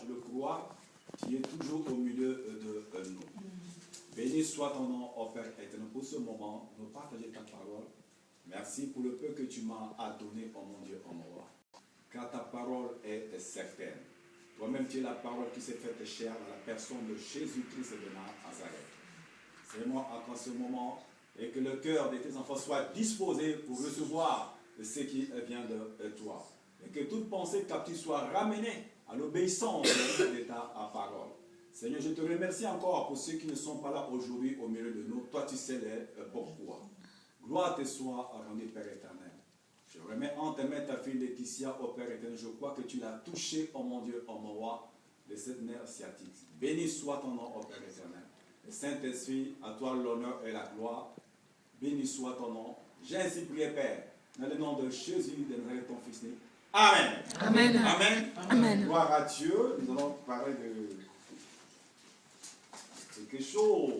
je le crois, tu es toujours au milieu de nous. Béni soit ton nom, ô Père éternel, pour ce moment, nous partager ta parole. Merci pour le peu que tu m'as donné, ô mon Dieu, ô mon roi. Car ta parole est certaine. Toi-même, tu es la parole qui s'est faite chère à la personne de Jésus-Christ de Nazareth. C'est-moi encore ce moment et que le cœur de tes enfants soit disposé pour recevoir ce qui vient de toi. Et que toute pensée captive soit ramenée à l'obéissance de ta parole. Seigneur, je te remercie encore pour ceux qui ne sont pas là aujourd'hui au milieu de nous. Toi, tu sais pourquoi. Gloire te soit rendue, Père éternel. Je remets en tes mains ta fille Laetitia, ô Père éternel. Je crois que tu l'as touchée, ô mon Dieu, ô mon roi, de cette nerf sciatique. Béni soit ton nom, ô Père éternel. Le Saint-Esprit, à toi l'honneur et la gloire. Béni soit ton nom. J'ai ainsi prié, Père, dans le nom de Jésus de Nazareth, ton Fils né. Amen. Amen. Amen. Amen. Gloire à Dieu. Nous allons parler de quelque chose.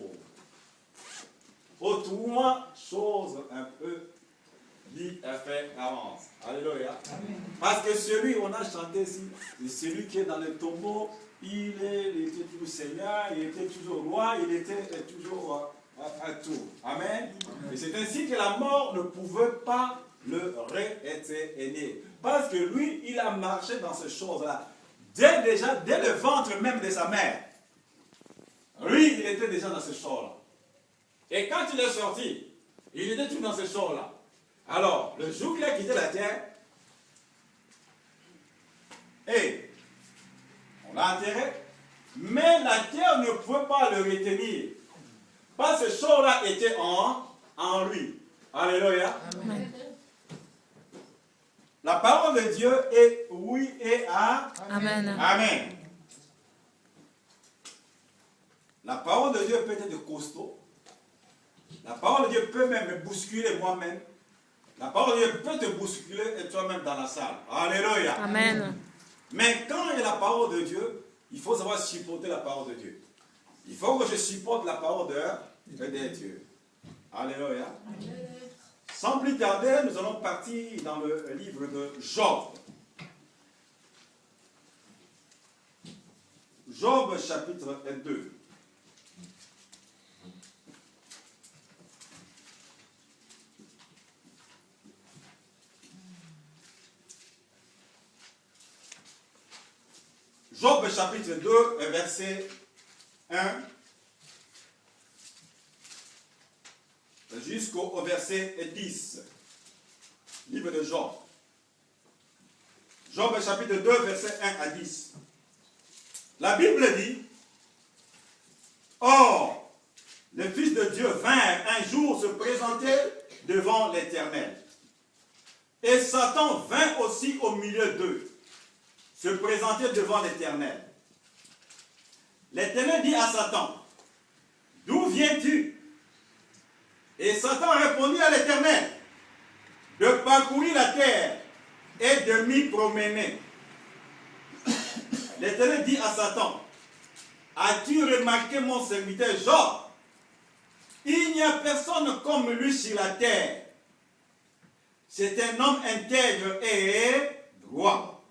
Autrement, chose un peu différente. Alléluia. Parce que celui, on a chanté ici, celui qui est dans le tombeau, il était toujours Seigneur, il était toujours roi, il était toujours à tout. Amen. Et c'est ainsi que la mort ne pouvait pas le rééteindre. Parce que lui, il a marché dans ces choses-là. Dès le ventre même de sa mère. Lui, il était déjà dans ces choses-là. Et quand il est sorti, il était tout dans ces choses-là. Alors, le jour qu'il a quitté la terre, et on l'a enterré, mais la terre ne pouvait pas le retenir. Parce que ces choses-là étaient en lui. Alléluia. Amen. La parole de Dieu est oui et Amen. Amen. La parole de Dieu peut être costaud. La parole de Dieu peut même me bousculer moi-même. La parole de Dieu peut te bousculer et toi-même dans la salle. Alléluia. Amen. Mais quand il y a la parole de Dieu, il faut savoir supporter la parole de Dieu. Il faut que je supporte la parole de Dieu. Alléluia. Sans plus tarder, nous allons partir dans le livre de Job. Job chapitre 2. Job chapitre 2, verset 1 jusqu'au verset 10. Livre de Job. Job chapitre 2, verset 1 à 10. La Bible dit, or, les fils de Dieu vinrent un jour se présenter devant l'Éternel. Et Satan vint aussi au milieu d'eux, se présenter devant l'Éternel. L'Éternel dit à Satan, d'où viens-tu? Et Satan répondit à l'Éternel, de parcourir la terre et de m'y promener. L'Éternel dit à Satan, as-tu remarqué mon serviteur Job? Il n'y a personne comme lui sur la terre. C'est un homme intègre et droit,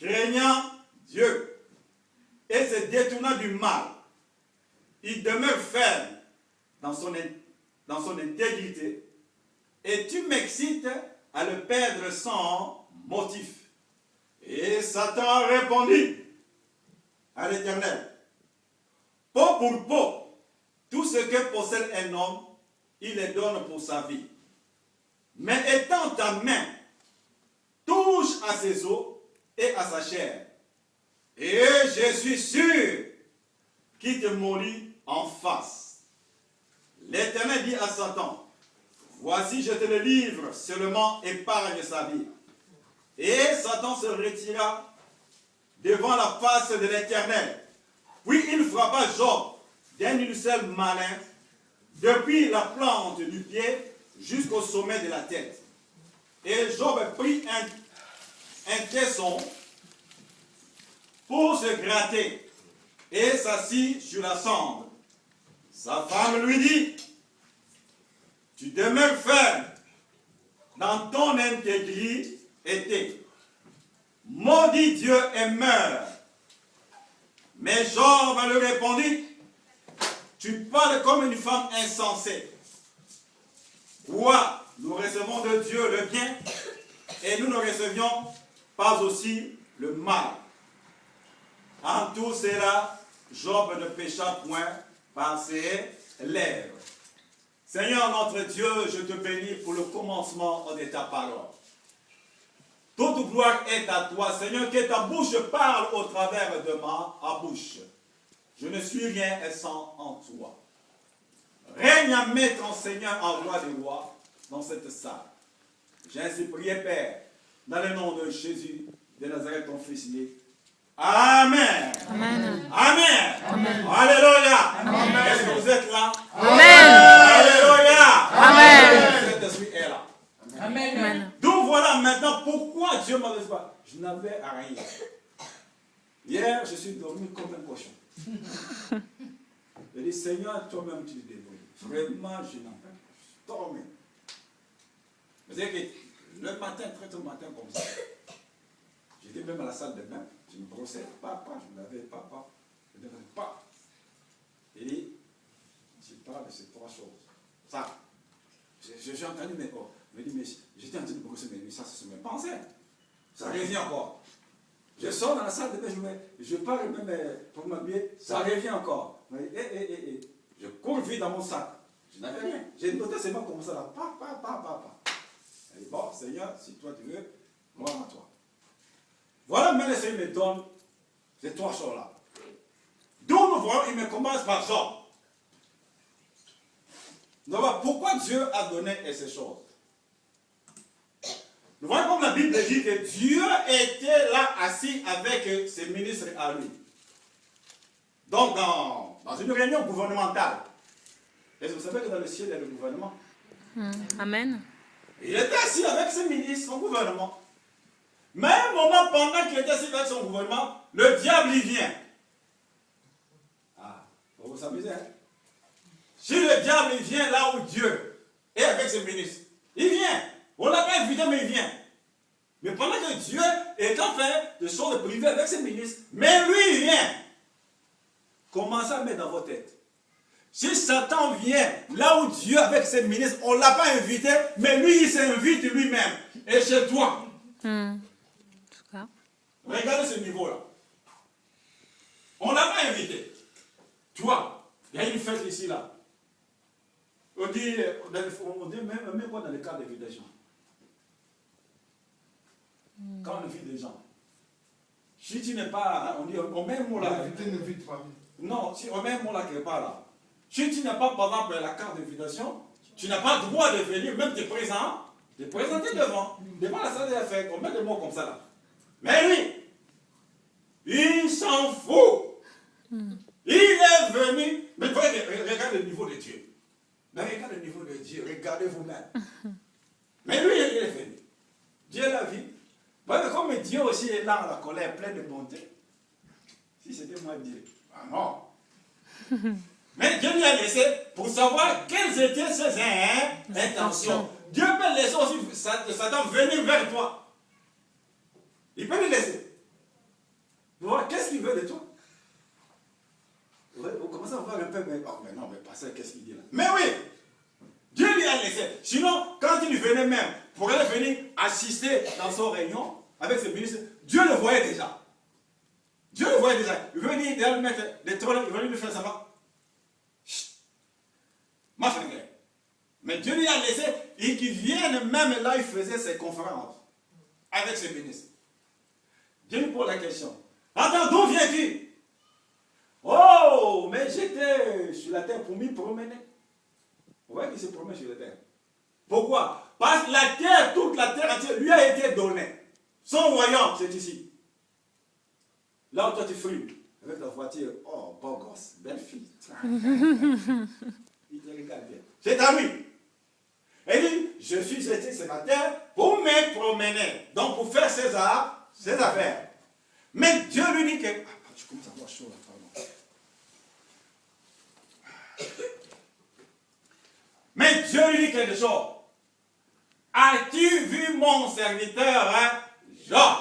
craignant Dieu et se détournant du mal. Il demeure ferme dans son intégrité et tu m'excites à le perdre sans motif. Et Satan répondit à l'Éternel, peau pour peau, tout ce que possède un homme, il le donne pour sa vie. Mais étends ta main, touche à ses os et à sa chair, et je suis sûr qu'il te mourit en face. L'Éternel dit à Satan, voici je te le livre, seulement épargne sa vie. Et Satan se retira devant la face de l'Éternel. Puis il frappa Job d'un ulcère malin, depuis la plante du pied jusqu'au sommet de la tête. Et Job prit un caisson pour se gratter et s'assit sur la cendre. Sa femme lui dit, tu demeures ferme dans ton intégrité. Maudit Dieu et meurs. Mais Job lui répondit, tu parles comme une femme insensée. Quoi? Nous recevons de Dieu le bien et nous ne recevions pas aussi le mal. En tout cela, Job ne pécha point par ses lèvres. Seigneur notre Dieu, je te bénis pour le commencement de ta parole. Toute gloire est à toi, Seigneur, que ta bouche parle au travers de ma bouche. Je ne suis rien sans en toi. Règne à mettre en Seigneur en roi des rois dans cette salle. J'ai ainsi prié, Père, dans le nom de Jésus de Nazareth, ton fils né. Amen. Amen. Amen. Amen. Alléluia. Amen. Est-ce que vous êtes là? Amen. Alléluia. Amen. Cet esprit est là. Amen. Amen. Donc voilà maintenant pourquoi Dieu m'a laissé pas. Je n'avais rien. Hier, je suis dormi comme un cochon. Je dis, Seigneur, toi-même tu te débrouilles. Vraiment, je n'en peux pas. Je dormais. Vous savez que le matin, très tôt le matin comme ça, j'étais même à la salle de bain. Je me brossais, papa, je me lavais, papa, je ne devais pas. Il dit, je parle de ces trois choses. Ça, j'ai entendu, mais oh, je me dis, mais j'étais en train de brosser, mais ça, c'est mes pensées. Ça revient encore. Je sors dans la salle de bain, je pars même pour m'habiller, ça revient encore. Je cours vite dans mon sac. Je n'avais rien. J'ai noté seulement comme ça, là, pa. Elle dit, bon, Seigneur, si toi tu veux, gloire à toi. Voilà, mais le Seigneur me donne ces trois choses-là. Donc nous voyons, il me commence par Job. Donc pourquoi Dieu a donné ces choses? Nous voyons comme la Bible dit que Dieu était là assis avec ses ministres à lui. Donc dans une réunion gouvernementale. Est-ce que vous savez que dans le ciel il y a le gouvernement? Amen. Il était assis avec ses ministres, son gouvernement. Mais à un moment, pendant qu'il était assis avec son gouvernement, le diable y vient. Ah, vous vous amusez, hein? Si le diable il vient là où Dieu est avec ses ministres, il vient. On ne l'a pas invité, mais il vient. Mais pendant que Dieu est en fait de choses privées avec ses ministres, mais lui il vient. Commencez à mettre dans vos têtes. Si Satan vient là où Dieu avec ses ministres, on ne l'a pas invité, mais lui il s'invite lui-même. Et chez toi. Regardez ce niveau-là. On ne l'a pas invité. Toi, il y a une fête ici, là. On dit même quoi dans le cas d'invitation. Quand on invite des gens. Si tu n'es pas, on dit, on met un mot là. L'invité n'invite pas. Non, si on met un mot là quelque part là. Si tu n'as pas, par exemple, la carte d'invitation, tu n'as pas le droit de venir, même te présenter devant la salle de la fête. On met des mots comme ça là. Mais lui, il s'en fout. Il est venu. Mais regardez le niveau de Dieu. Mais regardez le niveau de Dieu. Regardez vous-même. Mais lui, il est venu. Dieu l'a vu. Comme Dieu aussi est là, la colère, plein de bonté. Si c'était moi, Dieu. Ah non. Mais Dieu lui a laissé pour savoir quelles étaient ses intentions. Dieu peut laisser aussi Satan venir vers toi. Il peut lui laisser. Vous voyez, qu'est-ce qu'il veut de toi? Vous commencez à voir un peu, mais non, mais pasteur, qu'est-ce qu'il dit là? Mais oui, Dieu lui a laissé. Sinon, quand il venait même, pour aller venir assister dans son réunion avec ses ministres, Dieu le voyait déjà. Dieu le voyait déjà. Il veut venir lui mettre des trônes, il veut lui faire ça. Ma frère. Mais Dieu lui a laissé et qu'il vienne même là, il faisait ses conférences avec ses ministres. Dieu lui pose la question. Attends, d'où viens-tu? Oh, mais j'étais sur la terre pour m'y promener. Vous voyez qu'il se promène sur la terre. Pourquoi? Parce que la terre, toute la terre entière, lui a été donnée. Son royaume, c'est ici. Là où toi tu frimes, avec ta voiture, oh, beau gosse, belle fille. Il te regarde bien. C'est à lui. Et il dit, je suis jeté sur la terre pour me promener. Donc pour faire ses affaires. Mais Dieu lui dit que... Ah, tu commences à avoir chaud là, pardon. Mais Dieu lui dit quelque chose. As-tu vu mon serviteur, Job?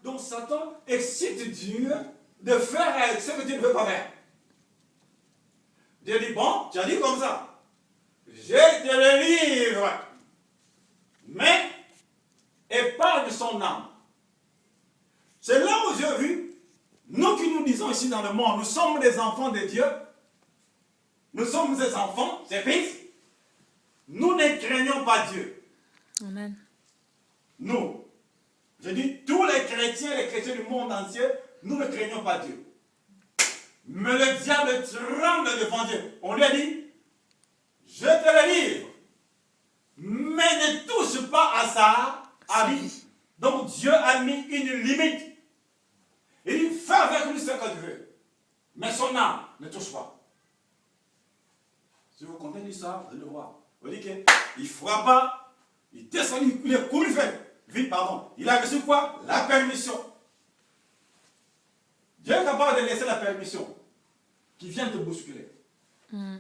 Donc Satan excite Dieu de faire ce que tu ne veux pas faire. Dieu dit, bon, tu as dit comme ça. Je te le livre. Mais, épargne son âme. C'est là où j'ai vu, nous qui nous disons ici dans le monde, nous sommes des enfants de Dieu. Nous sommes des enfants, ses fils. Nous ne craignons pas Dieu. Amen. Nous. Je dis, tous les chrétiens du monde entier, nous ne craignons pas Dieu. Mais le diable tremble devant Dieu. On lui a dit, je te le livre, mais ne touche pas à sa vie. Donc Dieu a mis une limite. Il dit, fais avec lui ce que tu veux. Mais son âme ne touche pas. Si vous comptez l'histoire, vous allez le voir. Vous dites qu'il ne fera pas, il descend, il est couru vite, pardon. Il a reçu quoi? La permission. Dieu est capable de laisser la permission qui vient te bousculer.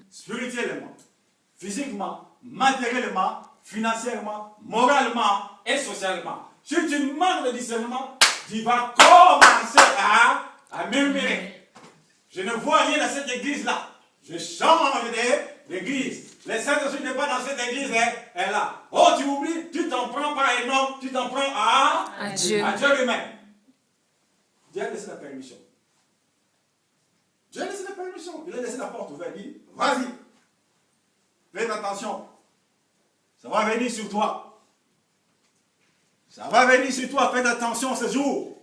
Spirituellement, physiquement, matériellement, financièrement, moralement et socialement. Si tu manques de discernement, tu vas commencer à murmurer. Je ne vois rien dans cette église-là. Je change d'église. Le Saint-Esprit n'est pas dans cette église, elle est là. Oh, tu oublies, tu t'en prends pas à un homme, tu t'en prends à Dieu. À Dieu lui-même. Dieu a laissé la permission. Dieu a laissé la permission. Il a laissé la porte ouverte. Il dit, vas-y. Faites attention. Ça va venir sur toi. Ça va venir sur toi. Faites attention ce jour.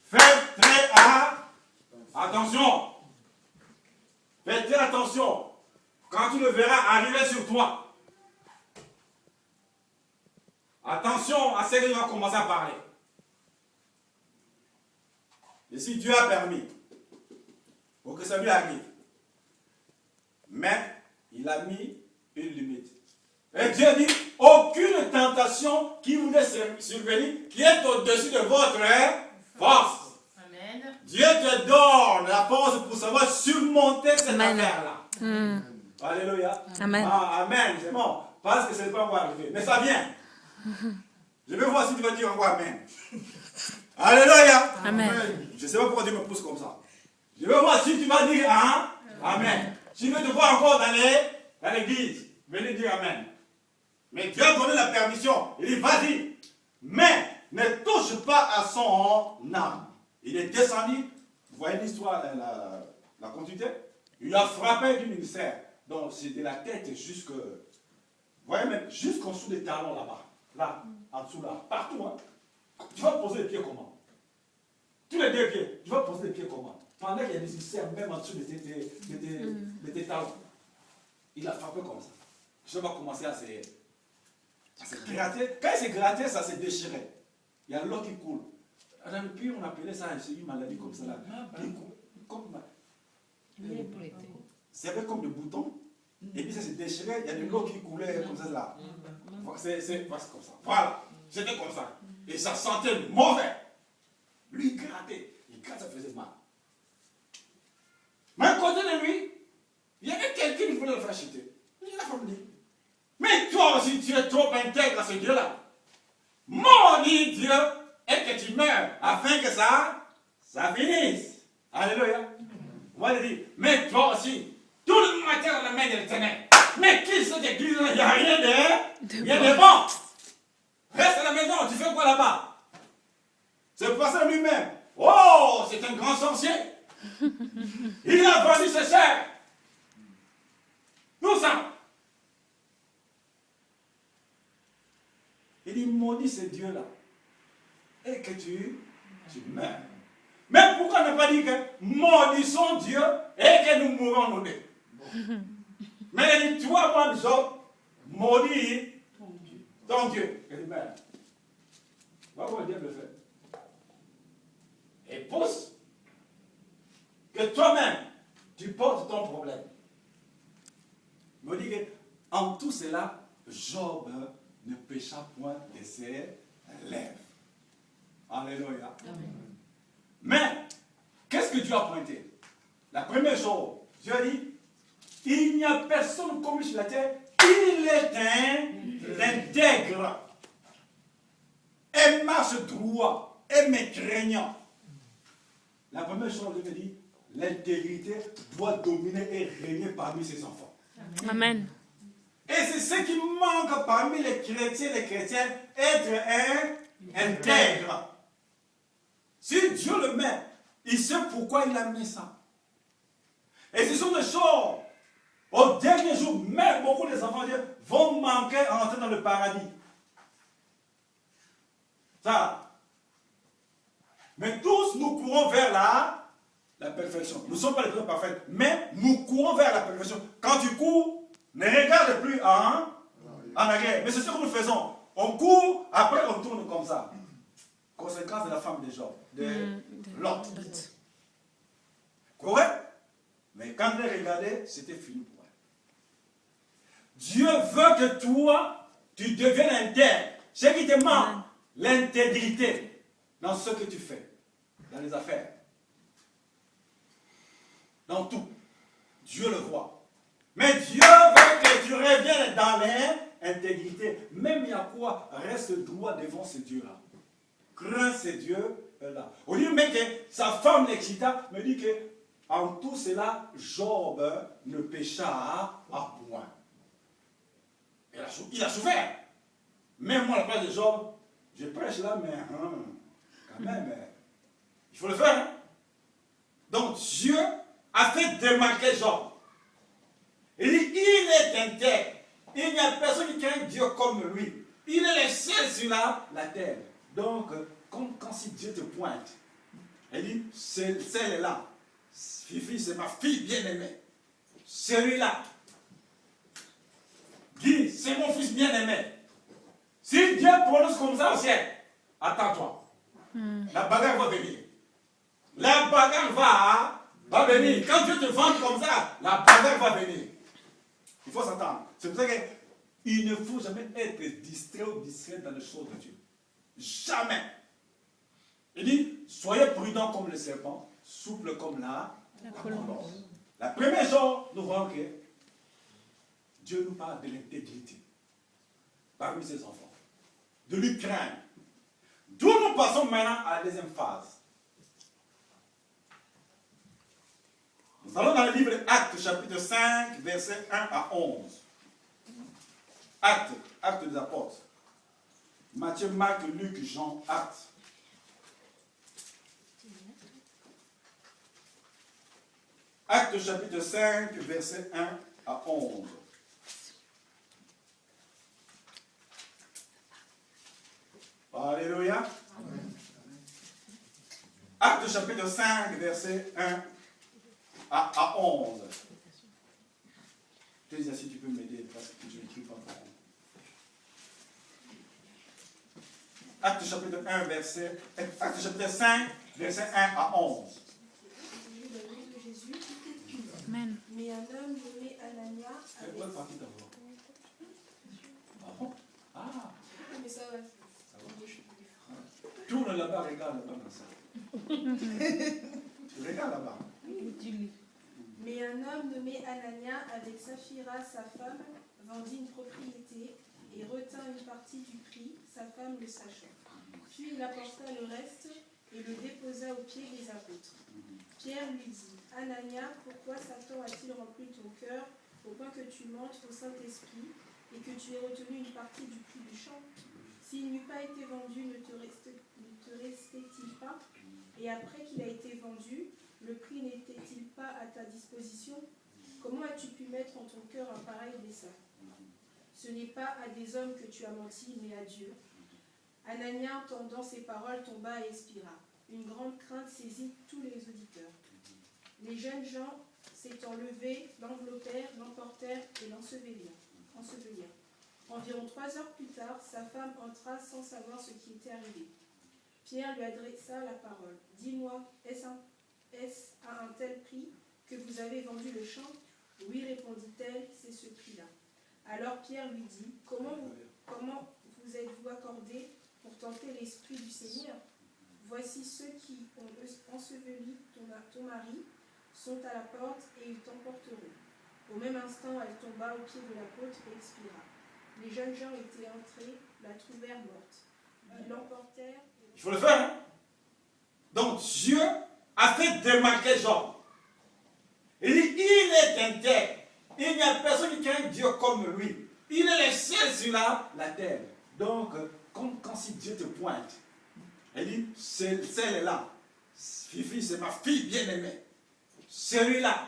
Faites très attention. Faites très attention. Quand tu le verras arriver sur toi. Attention à ce qu'il va commencer à parler. Et si Dieu a permis pour que ça lui arrive, mais il a mis une limite. Et Dieu dit, aucune tentation qui vous est survenue, qui est au-dessus de votre force. Amen. Dieu te donne la force pour savoir surmonter cette affaire-là. Alléluia. Amen. Ah, amen, c'est bon. Parce que ce n'est pas encore arrivé. Mais ça vient. Je vais voir si tu vas dire encore amen. Alléluia. Amen. Je ne sais pas pourquoi Dieu me pousse comme ça. Je vais voir si tu vas dire amen. Si tu veux te voir encore dans l'église, venez dire amen. Mais Dieu a donné la permission. Il dit, vas-y. Mais ne touche pas à son âme. Il est descendu. Vous voyez l'histoire, la continuité. Il a frappé du ministère. Donc c'est de la tête jusque. Vous voyez même jusqu'en dessous des talons là-bas. Là, en dessous là. Partout. Hein. Tu vas poser les pieds comment? Tous les deux pieds. Tu vas poser les pieds comment? Pendant qu'il y a des ulcères même en dessous de tes talons. Il a frappé comme ça. Je vais commencer à se gratter. Quand il s'est gratté, ça s'est déchiré. Il y a l'eau qui coule. Dans le pays, on appelait ça une maladie comme ça. Là. C'est comme des boutons. Et puis ça s'est déchiré. Il y a de l'eau qui coulait comme ça. Là. C'est comme ça. Voilà. C'était comme ça. Et ça sentait mauvais. Lui, il grattait. Il grattait, ça faisait mal. Mais à côté de lui, il y avait quelqu'un qui voulait le faire chuter. Il a dit, mais toi aussi, tu es trop intègre à ce Dieu-là. Maudit Dieu et que tu meurs afin que ça finisse. Alléluia. Moi, je dis, mais toi aussi, tout le matin dans la main de l'Éternel. Mais qui cette église-là? Il n'y a rien de bon. Reste à la maison, tu fais quoi là-bas? C'est le pasteur lui-même. Oh, c'est un grand sorcier. Il a vendu ses chairs. Tout ça. Il dit, maudit ce Dieu-là. Et que tu meurs. Mais pourquoi ne pas dire que maudissons Dieu et que nous mourrons nous deux? Mais il dit, toi, moi, Job, maudis ton Dieu. Et il meurt. Voilà comment Dieu le fait. Et pousse que toi-même, tu portes ton problème. Il me dit qu'en tout cela, Job ne pécha point de ses lèvres. Alléluia. Amen. Mais, qu'est-ce que Dieu a pointé? La première chose, Dieu a dit, il n'y a personne comme lui sur la terre, il est intègre, et marche droit, et me craignant. La première chose, Dieu me dit, l'intégrité doit dominer et régner parmi ses enfants. Amen. Et c'est ce qui manque parmi les chrétiens, être intègre. Si Dieu le met, il sait pourquoi il a mis ça. Et ce sont des choses, au dernier jour, même beaucoup des enfants de Dieu vont manquer à entrer dans le paradis. Ça. Mais tous nous courons vers la perfection. Nous ne sommes pas les personnes parfaites, mais nous courons vers la perfection. Quand tu cours, ne regarde plus en arrière. Mais c'est ce que nous faisons. On court, après on tourne comme ça. Conséquence de la femme de Job, de Lot. Correct? Mais quand elle regardait, c'était fini pour elle. Dieu veut que toi, tu deviennes intègre. Ce qui te manque, l'intégrité dans ce que tu fais, dans les affaires, dans tout. Dieu le voit. Mais Dieu veut que tu reviennes dans l'intégrité. Même il y a quoi? Reste droit devant ce Dieu-là. Crains ce Dieu-là. Au lieu même que sa femme l'excita, me dit que en tout cela, Job ne pécha à point. Il a souffert. Même moi, à la place de Job, je prêche là, mais quand même, il faut le faire. Hein? Donc Dieu a fait démarquer Job. Il dit, il est intègre. Il n'y a personne qui craint Dieu comme lui. Il est le seul sur la terre. Donc, quand si Dieu te pointe, il dit, celle-là, Fifi, c'est ma fille bien-aimée. Celui-là, Guy, c'est mon fils bien-aimé. Si Dieu prononce comme ça au ciel, attends-toi. La bagarre va venir. La bagarre va venir. Quand Dieu te vante comme ça, la bagarre va venir. Il faut s'attendre. C'est pour ça qu'il ne faut jamais être distrait ou distrait dans les choses de Dieu. Jamais. Il dit, soyez prudents comme le serpent, souple comme la colombe. La première chose, nous voyons que Dieu nous parle de l'intégrité parmi ses enfants, de lui craindre. D'où nous passons maintenant à la deuxième phase. Nous allons dans le livre Actes, chapitre 5, versets 1 à 11. Actes des apôtres. Matthieu, Marc, Luc, Jean, Actes. Actes, chapitre 5, versets 1 à 11. Alléluia. Actes, chapitre 5, versets 1 à 11. Télisa, si tu peux m'aider, parce que je n'écris pas beaucoup. Actes chapitre 1, Actes chapitre 5, verset 1 à 11. Amen. Mais un homme nommé Anania avait... Ah, Mais ça va. tourne là-bas, regarde là-bas dans ça. Regarde là-bas. Mais un homme nommé Anania, avec Saphira, sa femme, vendit une propriété et retint une partie du prix, sa femme le sachant. Puis il apporta le reste et le déposa aux pieds des apôtres. Pierre lui dit, Anania, pourquoi Satan a-t-il rempli ton cœur au point que tu mentes au Saint-Esprit et que tu aies retenu une partie du prix du champ? S'il n'eût pas été vendu, ne te restait-il pas? Et après qu'il a été vendu, le prix n'était-il pas à ta disposition? Comment as-tu pu mettre en ton cœur un pareil dessein? Ce n'est pas à des hommes que tu as menti, mais à Dieu. Anania, entendant ces paroles, tomba et expira. Une grande crainte saisit tous les auditeurs. Les jeunes gens s'étant levés, l'enveloppèrent, l'emportèrent et l'ensevelirent. Environ 3 heures plus tard, sa femme entra sans savoir ce qui était arrivé. Pierre lui adressa la parole. « Dis-moi, est-ce à un tel prix que vous avez vendu le champ ?» ?»« Oui, répondit-elle, c'est ce prix-là. » Alors Pierre lui dit, « Comment vous êtes-vous accordé pour tenter l'esprit du Seigneur? Voici ceux qui ont enseveli ton mari sont à la porte et ils t'emporteront. » Au même instant, elle tomba aux pieds de l'apôtre et expira. Les jeunes gens étaient entrés, la trouvèrent morte. Ils l'emportèrent. Il faut le faire. Hein? Donc Dieu a fait démarqué Job. Il dit, il est intègre. Il n'y a personne qui craint Dieu comme lui. Il est le seul sur la terre. Donc, quand si Dieu te pointe, il dit, celle-là, Fifi, c'est ma fille bien-aimée. Celui-là,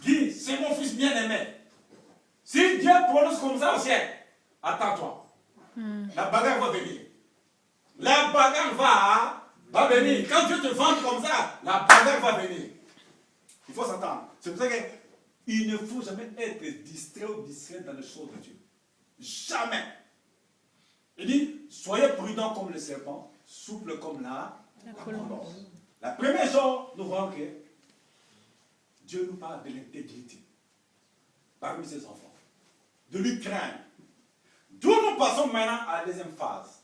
Guy, c'est mon fils bien-aimé. Si Dieu prononce comme ça au ciel, attends-toi. La bagarre va venir. La bagarre va venir. Quand Dieu te vante comme ça, la bagarre va venir. Il faut s'attendre. C'est pour ça qu'il ne faut jamais être distrait ou distrait dans les choses de Dieu. Jamais. Il dit, soyez prudents comme le serpent, souple comme la colombe. La première chose, nous voyons que Dieu nous parle de l'intégrité parmi ses enfants. De lui craindre. D'où nous passons maintenant à la deuxième phase.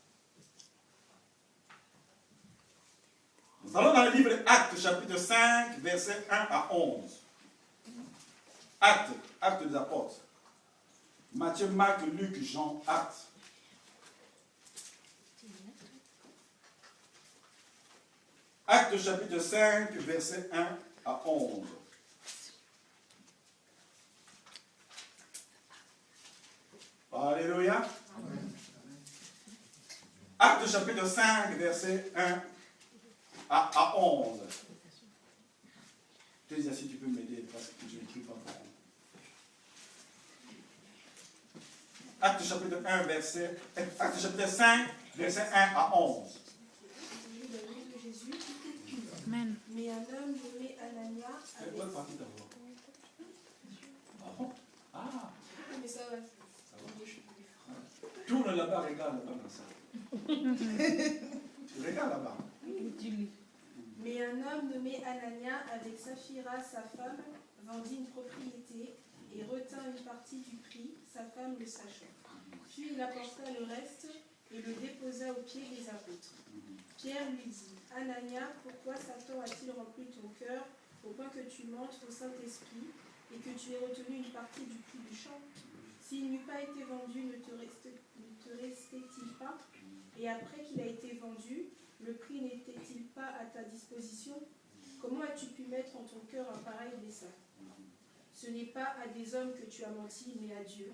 Nous allons dans le livre Actes, chapitre 5, versets 1 à 11. Actes des apôtres. Matthieu, Marc, Luc, Jean, Actes. Actes, chapitre 5, versets 1 à 11. Alléluia. Actes, chapitre 5, versets 1 à 11. Déjà, si tu peux m'aider, parce que je n'écris pas beaucoup. Actes chapitre 1, Actes chapitre 5, verset 1 à 11. Amen. Mais un homme nommé Anania C'est quoi le parti d'abord? Ah bon? Ah! Mais ça va. Tourne là-bas, regarde là-bas dans ça. Regarde là-bas. Mais un homme nommé Anania, avec Saphira, sa femme, vendit une propriété et retint une partie du prix, sa femme le sachant. Puis il apporta le reste et le déposa aux pieds des apôtres. Pierre lui dit, Anania, pourquoi Satan a-t-il rempli ton cœur au point que tu mentes au Saint-Esprit et que tu aies retenu une partie du prix du champ? S'il n'eût pas été vendu, ne te restait-il pas? Et après qu'il a été vendu, le prix n'était-il pas à ta disposition? Comment as-tu pu mettre en ton cœur un pareil dessein? Ce n'est pas à des hommes que tu as menti, mais à Dieu.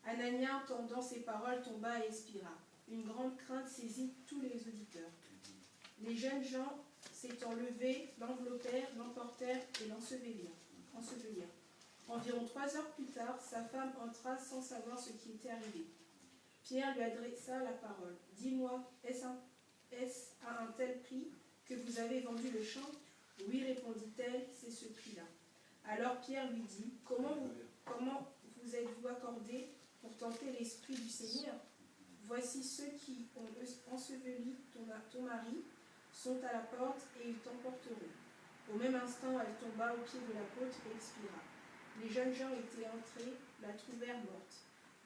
Anania, entendant ces paroles, tomba et expira. Une grande crainte saisit tous les auditeurs. Les jeunes gens s'étant levés, l'enveloppèrent, l'emportèrent et l'ensevelirent. Environ 3 heures plus tard, sa femme entra sans savoir ce qui était arrivé. Pierre lui adressa la parole. Dis-moi, est-ce à un tel prix que vous avez vendu le champ? Oui, répondit-elle, c'est ce prix-là. Alors Pierre lui dit, comment vous êtes-vous accordé pour tenter l'esprit du Seigneur? Voici ceux qui ont enseveli ton mari sont à la porte et ils t'emporteront. Au même instant, elle tomba aux pieds de l'apôtre et expira. Les jeunes gens étaient entrés, la trouvèrent morte.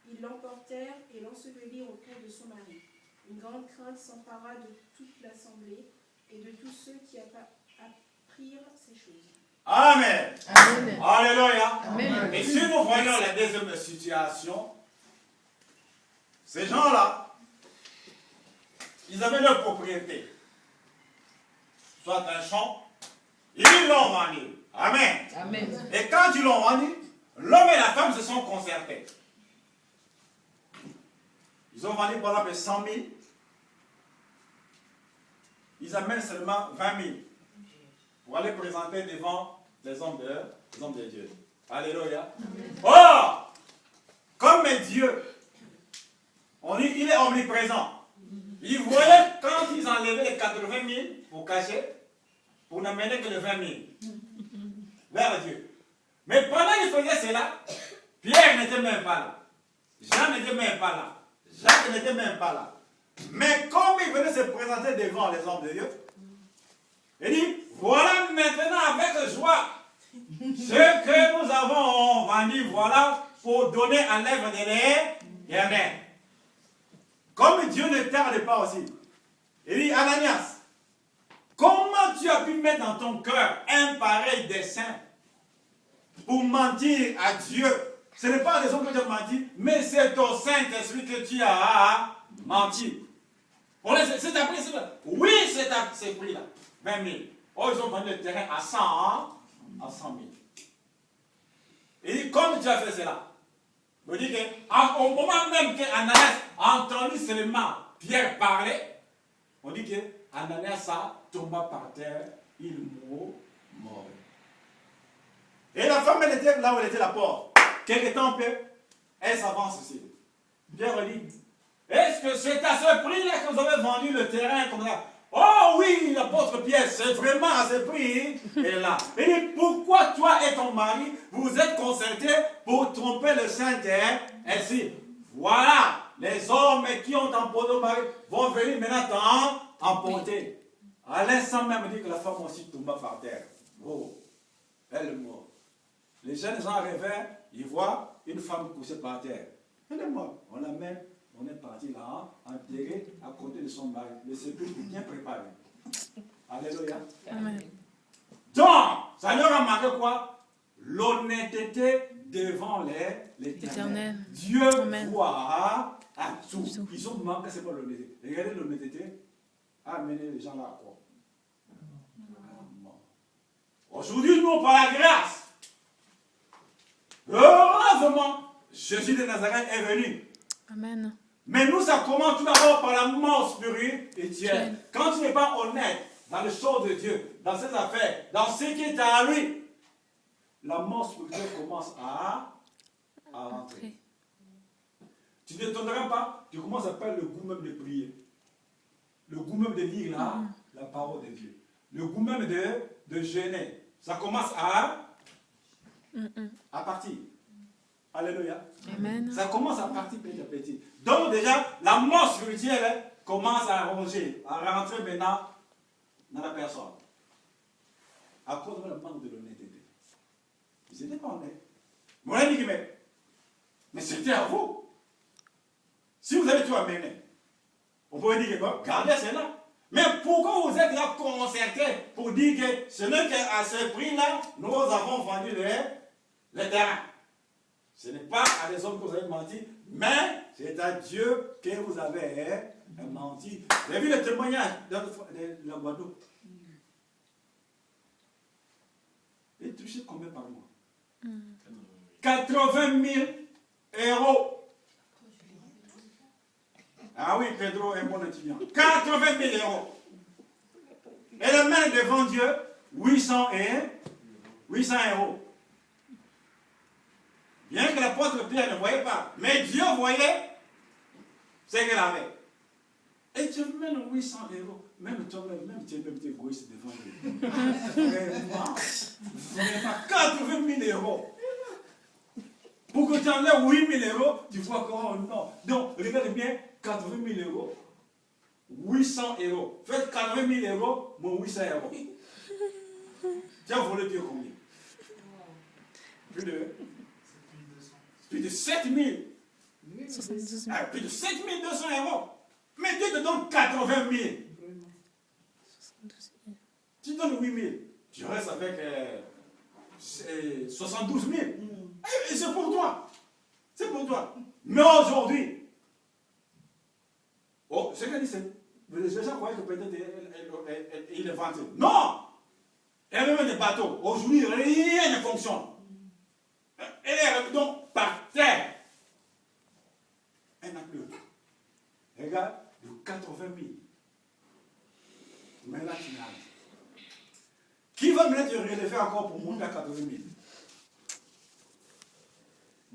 Ils l'emportèrent et l'ensevelirent autour de son mari. Une grande crainte s'empara de toute l'assemblée et de tous ceux qui apprirent ces choses. Amen. Amen. Alléluia. Amen. Et si nous voyons la deuxième situation, ces gens-là, ils avaient leur propriété. Soit un champ, ils l'ont vendu. Amen. Amen. Et quand ils l'ont vendu, l'homme et la femme se sont concertés. Ils ont vendu par exemple 100 000. Ils amènent seulement 20 000 pour aller présenter devant les hommes de Dieu. Alléluia. Or, comme Dieu, on dit, il est omniprésent. Il voyait quand ils enlevaient les 80 000 pour cacher, pour n'amener que les 20 000 vers Dieu. Mais pendant qu'ils faisaient cela, Pierre n'était même pas là. Jean n'était même pas là. Jacques n'était même pas là. Mais comme il venait se présenter devant les hommes de Dieu, il dit, voilà maintenant avec joie ce que nous avons vendu, voilà, pour donner à l'œuvre de l'Éternel. Comme Dieu ne tarde pas aussi, il dit, Ananias, comment tu as pu mettre dans ton cœur un pareil dessein pour mentir à Dieu? Ce n'est pas les hommes que tu as menti, mais c'est au Saint-Esprit que tu as menti. On laisse, c'est un prix, oui, c'est prix là. 20 000. Oh, ils ont vendu le terrain à 100, hein, à 100 000. Et comme tu as fait cela, me dit qu'au moment même qu'Ananias a entendu seulement Pierre parler, on dit que Ananias tomba par terre, il mort. Et la femme, elle était là où elle était la porte. Quelque temps après, elle s'avance aussi. Pierre lui dit, est-ce que c'est à ce prix-là que vous avez vendu le terrain comme ça? Oh oui, l'apôtre Pierre, c'est vraiment à ce prix. Et là, il dit, pourquoi toi et ton mari, vous êtes concertés pour tromper le Saint-Esprit? Voilà, les hommes qui ont emporté le mari vont venir maintenant emporter. À l'instant même, il dit que la femme aussi tomba par terre. Oh, elle est morte. Les jeunes gens arrivaient, ils voient une femme couchée par terre. Elle est morte. On l'amène. On est parti là, enterré à côté de son mari. Le sépulcre bien préparé. Alléluia. Amen. Donc, ça leur a marqué quoi? L'honnêteté devant l'Éternel. Dieu Amen. voit à tout. Ils ont manqué, c'est pas l'honnêteté. Regardez l'honnêteté a amené les gens là à quoi? Aujourd'hui, nous, par la grâce, heureusement, Jésus de Nazareth est venu. Amen. Mais nous, ça commence tout d'abord par la mort spirituelle. Quand tu n'es pas honnête dans les choses de Dieu, dans ses affaires, dans ce qui est à lui, la mort spirituelle commence à rentrer. Tu ne t'étonneras pas, tu commences à perdre le goût même de prier. Le goût même de lire la parole de Dieu. Le goût même de jeûner. Ça commence à partir. Alléluia. Amen. Ça commence à partir petit à petit. Donc déjà, la mort spirituelle commence à ronger, à rentrer maintenant dans la personne. À cause de la manque de l'honnêteté. Ils n'étaient pas honnêtes. Mon ami dit, mais c'était à vous. Si vous avez tout amené, on pourrait dire que gardez cela. Mais pourquoi vous êtes là concertés pour dire que ce n'est qu'à ce prix-là, nous avons vendu le terrain? Ce n'est pas à des hommes que vous avez menti, mais c'est à Dieu que vous avez menti. Vous avez vu le témoignage de la Guadeloupe? Il touchait combien par mois? 80 000 euros. Ah oui, Pedro est un bon étudiant. 80 000 euros. Et le main devant Dieu, 800 euros. Bien que l'apôtre Pierre ne voyait pas, mais Dieu voyait ce qu'il avait. Et tu mènes 800 euros. Même toi-même, même tu es même égoïste devant Dieu. Vraiment, 80 000 euros. Pour que tu enlèves 8 000 euros, tu vois comment non. Donc, regarde bien, 80 000 euros, 800 euros. Faites 80 000 euros, mon 800 euros. Tu as volé Dieu combien? Plus de 7 000. Plus de 7 200 euros. Mais Dieu te donne 80 000. Tu donnes 8 000. Tu restes avec 72 000. Et c'est pour toi. C'est pour toi. Mais aujourd'hui, ce qu'elle dit, c'est, les gens croyaient que peut-être il est vanté. Non! Elle a même des bateaux. Aujourd'hui, rien ne fonctionne. Elle est donc par terre. Elle n'a plus. Regarde, de 80 000. Mais là, tu n'as rien. Qui va me te relever encore pour monter à 80 000?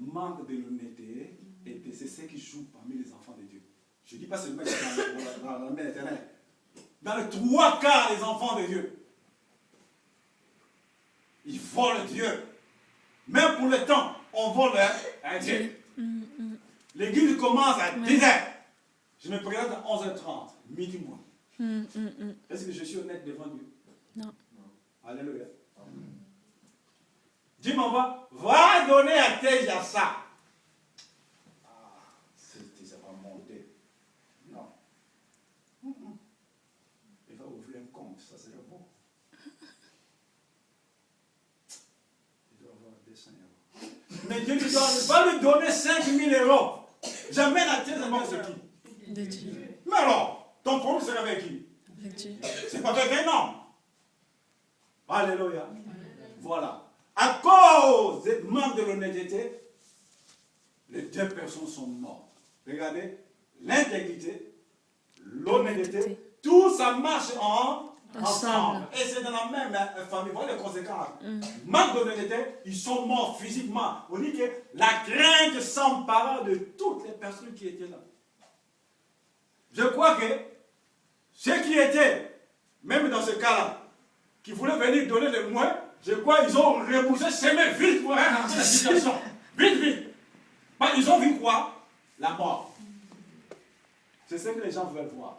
Manque de l'honnêteté, et c'est ce qui joue parmi les enfants de Dieu. Je ne dis pas seulement dans la main éternelle. Dans les 3/4 des enfants de Dieu, ils volent Dieu. Même pour le temps, on vole un Dieu. L'église commence à 10h. Je me présente à 11h30, midi moins. Est-ce que je suis honnête devant Dieu? Non. Alléluia. Dieu m'envoie, va donner à tes à ça. Ah, ça va monter. Non. Il va ouvrir un compte, ça c'est bon. Il doit avoir 200 euros. Mais Dieu lui donne, va lui donner 5 000 euros. J'amène à tes amis ce qui. De Dieu. Mais alors, ton problème sera avec qui? Avec Dieu. C'est pas avec un homme. Alléluia. Voilà. À cause du manque de l'honnêteté, les deux personnes sont mortes. Regardez, l'intégrité, l'honnêteté, tout ça marche ensemble. Et c'est dans la même famille. Voilà les conséquences. Manque d'honnêteté, ils sont morts physiquement. On dit que la crainte s'empara de toutes les personnes qui étaient là. Je crois que ceux qui étaient, même dans ce cas-là, qui voulaient venir donner le moins, je crois qu'ils ont repoussé, semé vite pour rentrer dans la situation. Vite, vite. Ils ont vu quoi? La mort. C'est ce que les gens veulent voir.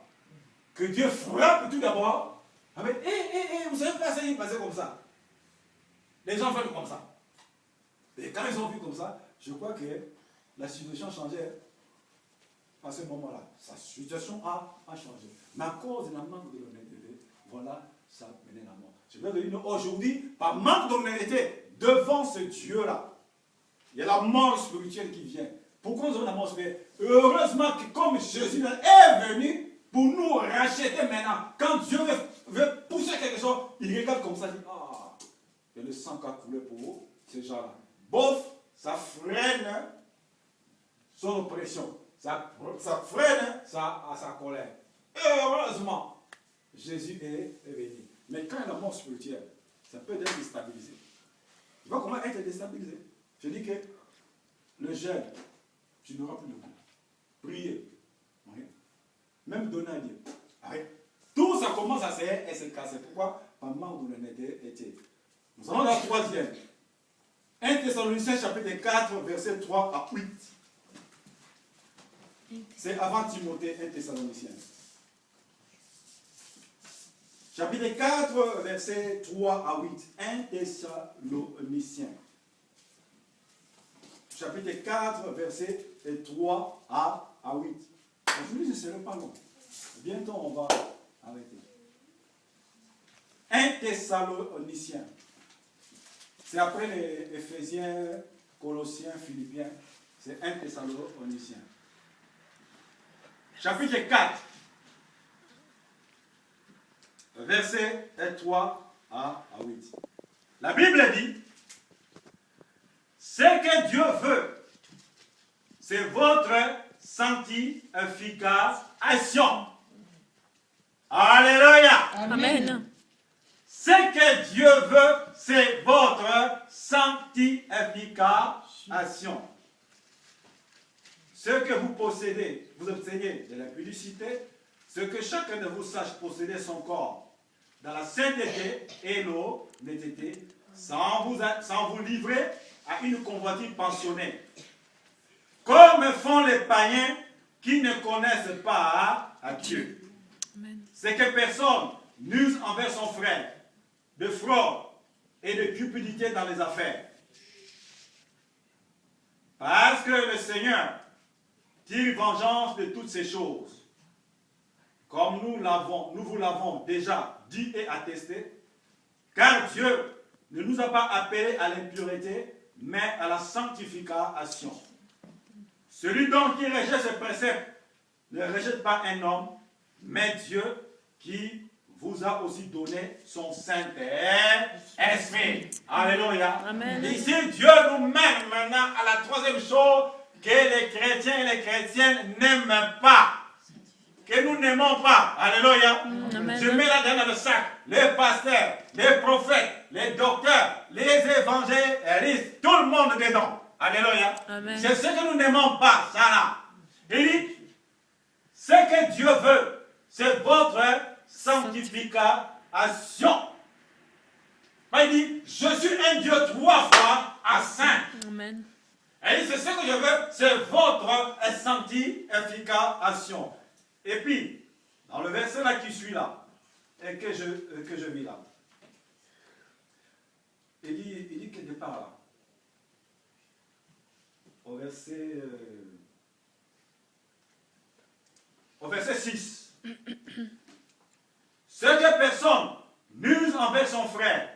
Que Dieu frappe tout d'abord. Avec, vous savez pas, ça y est passé comme ça. Les gens veulent comme ça. Et quand ils ont vu comme ça, je crois que la situation changeait. À ce moment-là, sa situation a changé. Mais à cause de la manque de l'honnêteté, voilà, ça menait la mort. Je veux dire, aujourd'hui, par manque d'honnêteté, devant ce Dieu-là, il y a la mort spirituelle qui vient. Pourquoi nous avons la mort spirituelle? Heureusement que comme Jésus est venu pour nous racheter maintenant, quand Dieu veut pousser quelque chose, il regarde comme ça, il dit, ah, il y a le sang qui a coulé pour ces gens-là. Bof, ça freine son oppression. Ça freine sa colère. Et heureusement, Jésus est venu. Mais quand il y a la mort spirituelle, ça peut être déstabilisé. Tu vois comment être déstabilisé? Je dis que le jeûne, tu n'auras plus de goût. Prier, rien. Même donner à Dieu, arrête. Tout ça commence à se casser. Pourquoi? Par manque d'honnêteté. Nous allons dans la troisième. 1 Thessaloniciens chapitre 4, verset 3 à 8. C'est avant Timothée, 1 Thessaloniciens. Chapitre 4, verset 3 à 8. 1 Thessaloniciens. Chapitre 4, verset 3 à 8. Aujourd'hui, ce ne serait pas long. Bientôt, on va arrêter. 1 Thessaloniciens. C'est après les Éphésiens, Colossiens, Philippiens. C'est 1 Thessaloniciens. Chapitre 4, verset 3 à 8. La Bible dit, ce que Dieu veut, c'est votre sanctification. Alléluia. Amen. Ce que Dieu veut, c'est votre sanctification. Ce que vous possédez, vous obtenez de la publicité, ce que chacun de vous sache posséder son corps dans la sainteté et l'honnêteté, sans vous livrer à une convoitise passionnée, comme font les païens qui ne connaissent pas à Dieu. C'est que personne n'use envers son frère de fraude et de cupidité dans les affaires. Parce que le Seigneur tire vengeance de toutes ces choses. Comme nous vous l'avons déjà dit et attesté, car Dieu ne nous a pas appelés à l'impureté, mais à la sanctification. Celui donc qui rejette ce précepte ne rejette pas un homme, mais Dieu qui vous a aussi donné son Saint-Esprit. Alléluia. Amen. Ici, Dieu nous mène maintenant à la troisième chose que les chrétiens et les chrétiennes n'aiment pas. Que nous n'aimons pas. Alléluia. Je mets là dans le sac les pasteurs, les prophètes, les docteurs, les évangélistes, tout le monde dedans. Alléluia. C'est ce que nous n'aimons pas, ça là. Il dit, ce que Dieu veut, c'est votre sanctification. Il dit, je suis un Dieu 3 fois à saint. Amen. Et c'est ce que je veux, c'est votre sanctification. Et puis, dans le verset là qui suit là, et que je vis là, il dit quelque part là, au verset 6, ce que personne n'use envers son frère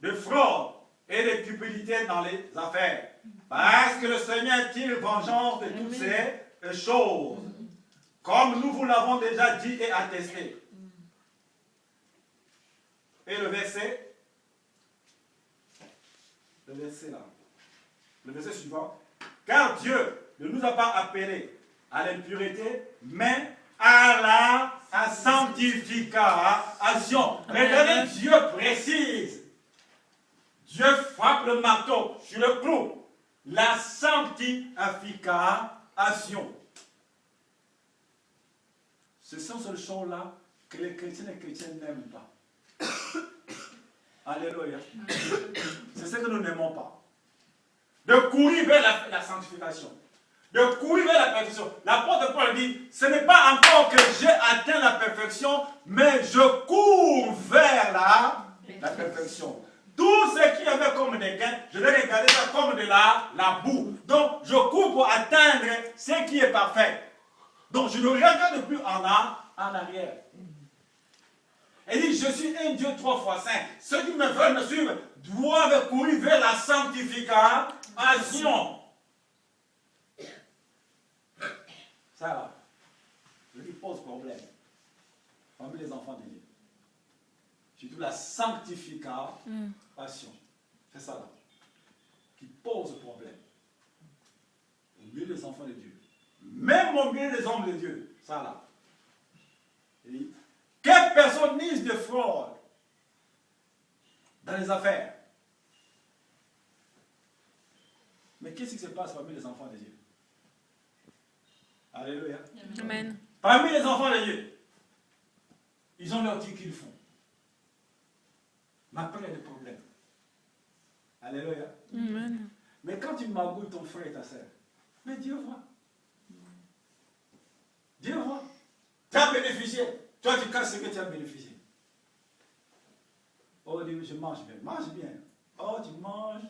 de fraude et de cupidité dans les affaires, parce que le Seigneur tire vengeance de toutes ces choses. Comme nous vous l'avons déjà dit et attesté. Et le verset là. Le verset suivant. Car Dieu ne nous a pas appelés à l'impureté, mais à la sanctification. Regardez, Dieu précise. Dieu frappe le marteau sur le clou. La sanctification. Ce sont ces choses-là que les chrétiens et les chrétiennes n'aiment pas. Alléluia. C'est ce que nous n'aimons pas. De courir vers la sanctification. De courir vers la perfection. L'apôtre Paul dit, ce n'est pas encore que j'ai atteint la perfection, mais je cours vers la perfection. Tout ce qui avait comme des gains, je vais regarder ça comme de la boue. Donc, je cours pour atteindre ce qui est parfait. Donc, je ne regarde plus en arrière. Il dit, je suis un Dieu 3 fois saint. Ceux qui me veulent me suivre doivent courir vers la sanctification. Ça là, ce qui pose problème parmi les enfants de Dieu. Surtout la sanctification. C'est ça là, qui pose problème. Au milieu des enfants de Dieu. Même au milieu des hommes de Dieu. Ça là. Il dit, quelle personne mise de fraude dans les affaires. Mais qu'est-ce qui se passe parmi les enfants de Dieu? Alléluia. Amen. Parmi les enfants de Dieu, ils ont leur truc qu'ils font. Mais après, il y a des problèmes. Alléluia. Amen. Mais quand tu magouilles ton frère et ta soeur, mais Dieu voit. Dieu voit. Tu as bénéficié. Toi, tu casses ce que tu as bénéficié. Oh, Dieu, je mange bien. Mange bien. Oh, tu manges.